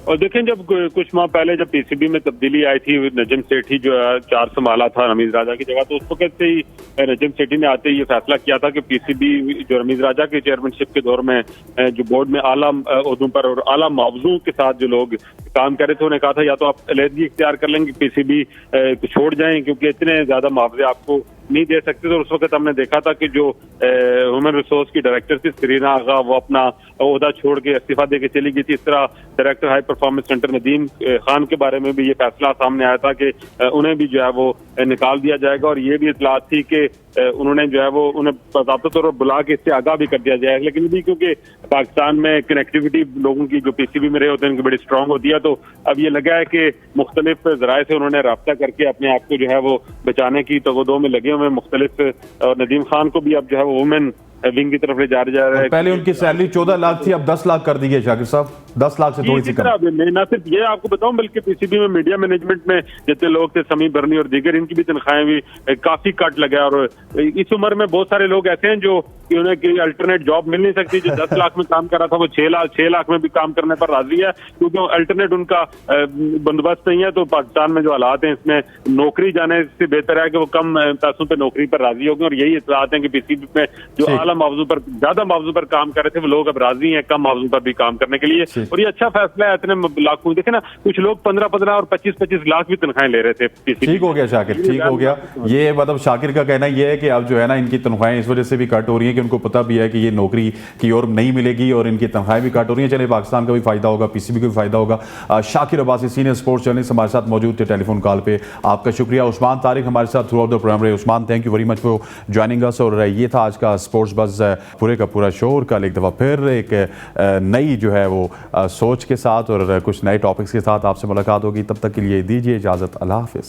और देखें, जब कुछ माह पहले जब पीसीबी में तब्दीली आई थी, नजम सेठी जो है 4 संभाला था रमीज राजा की जगह, तो उस वक्त से ही नजम सेठी ने आते ही ये फैसला किया था कि पीसीबी जो रमीज राजा के चेयरमैनशिप के दौर में जो बोर्ड में आला ओहदों पर और आला मुआवजों के साथ जो लोग काम कर रहे थे, उन्हें कहा था या तो आप अलहदगी इख्तियार कर लेंगे, पीसीबी को छोड़ जाएं, क्योंकि इतने ज्यादा मुआवजे आपको नहीं दे सकते। तो उस वक्त हमने देखा था कि जो ह्यूमन रिसोर्स की डायरेक्टर थी सरीना आगा, वो अपना ओहदा छोड़ के इस्तीफा दे के चली गई थी। इस तरह director high performance centre Nadeem Khan के बारे में भी ये फैसला सामने आया था कि उन्हें भी जो है वो निकाल दिया जाएगा, और ये भी इतलात थी कि उन्होंने जो है वो उन्हें बाकायदा तौर पर बुला के इससे आगाह भी कर दिया जाएगा। लेकिन भी क्योंकि पाकिस्तान में कनेक्टिविटी लोगों की जो पीसीबी में रहे होते हैं उनकी बड़ी स्ट्रांग होती है, तो अब ये लगा है कि मुख्तलिफ जराए से उन्होंने राब्ता करके अपने आप को जो है वो बचाने की तगदो में लगे हुए मुख्तलिफ। और नदीम खान को भी अब जो है वो वुमेन विंग की तरफ ले जा रहा है। पहले उनकी सैलरी 14 लाख थी, अब 10 लाख कर दी है शाकिर साहब, 10 लाख से थोड़ी सी कम। ना सिर्फ ये आपको बताऊं, बल्कि पीसीबी में मीडिया मैनेजमेंट में जितने लोग थे, समी बर्नी और दीगर, इनकी भी तनख्वाहें भी काफी कट लगा। और इस उम्र में बहुत सारे लोग ऐसे हैं जो उन्हें कोई अल्टरनेट जॉब मिल नहीं सकती। जो 10 लाख में काम कर रहा था वो 6 लाख में भी काम करने पर राजी है, क्योंकि अल्टरनेट उनका बंदोबस्त नहीं है। तो पाकिस्तान में जो हालात हैं, इसमें नौकरी जाने से बेहतर है कि वो कम पैसों पर नौकरी पर राजी होगी। और यही इतलात है कि पीसीबी में जो आला मुआवजों पर, ज्यादा मुआवजों पर काम कर रहे थे, वो लोग अब राजी हैं कम मुआवजों पर भी काम करने के लिए। और ये अच्छा फैसला है। इतने लाखों, देखे ना, कुछ लोग 15-15 और 25-25 लाख भी तनख्वाहें ले रहे थे पीसीबी। ठीक हो गया शाकिर, ठीक हो गया। ये मतलब शाकिर का कहना ये है कि अब जो है ना इनकी तनख्वाहें इस वजह से भी कट हो रही है कि उनको पता भी है कि ये नौकरी की ओर नहीं मिलेगी और इनकी तनख्वाहें भी कट हो रही हैं। चले, पाकिस्तान का भी फायदा होगा, पीसीबी को भी फायदा होगा। Shakir Abbasi, senior sports journalist, हमारे साथ मौजूद थे टेलीफोन कॉल पे, आपका शुक्रिया। उस्मान तारिक हमारे साथ थ्रू आउट द प्रोग्राम रहे। Usman, thank you very much for joining us. और ये था आज का स्पोर्ट्स बज़ पूरे का पूरा शो। और कल एक दफ़ा फिर एक नई जो है वो सोच के साथ और कुछ नए टॉपिक्स के साथ आपसे मुलाकात होगी। तब तक के लिए दीजिए इजाज़त। अल्लाह हाफ़िज़।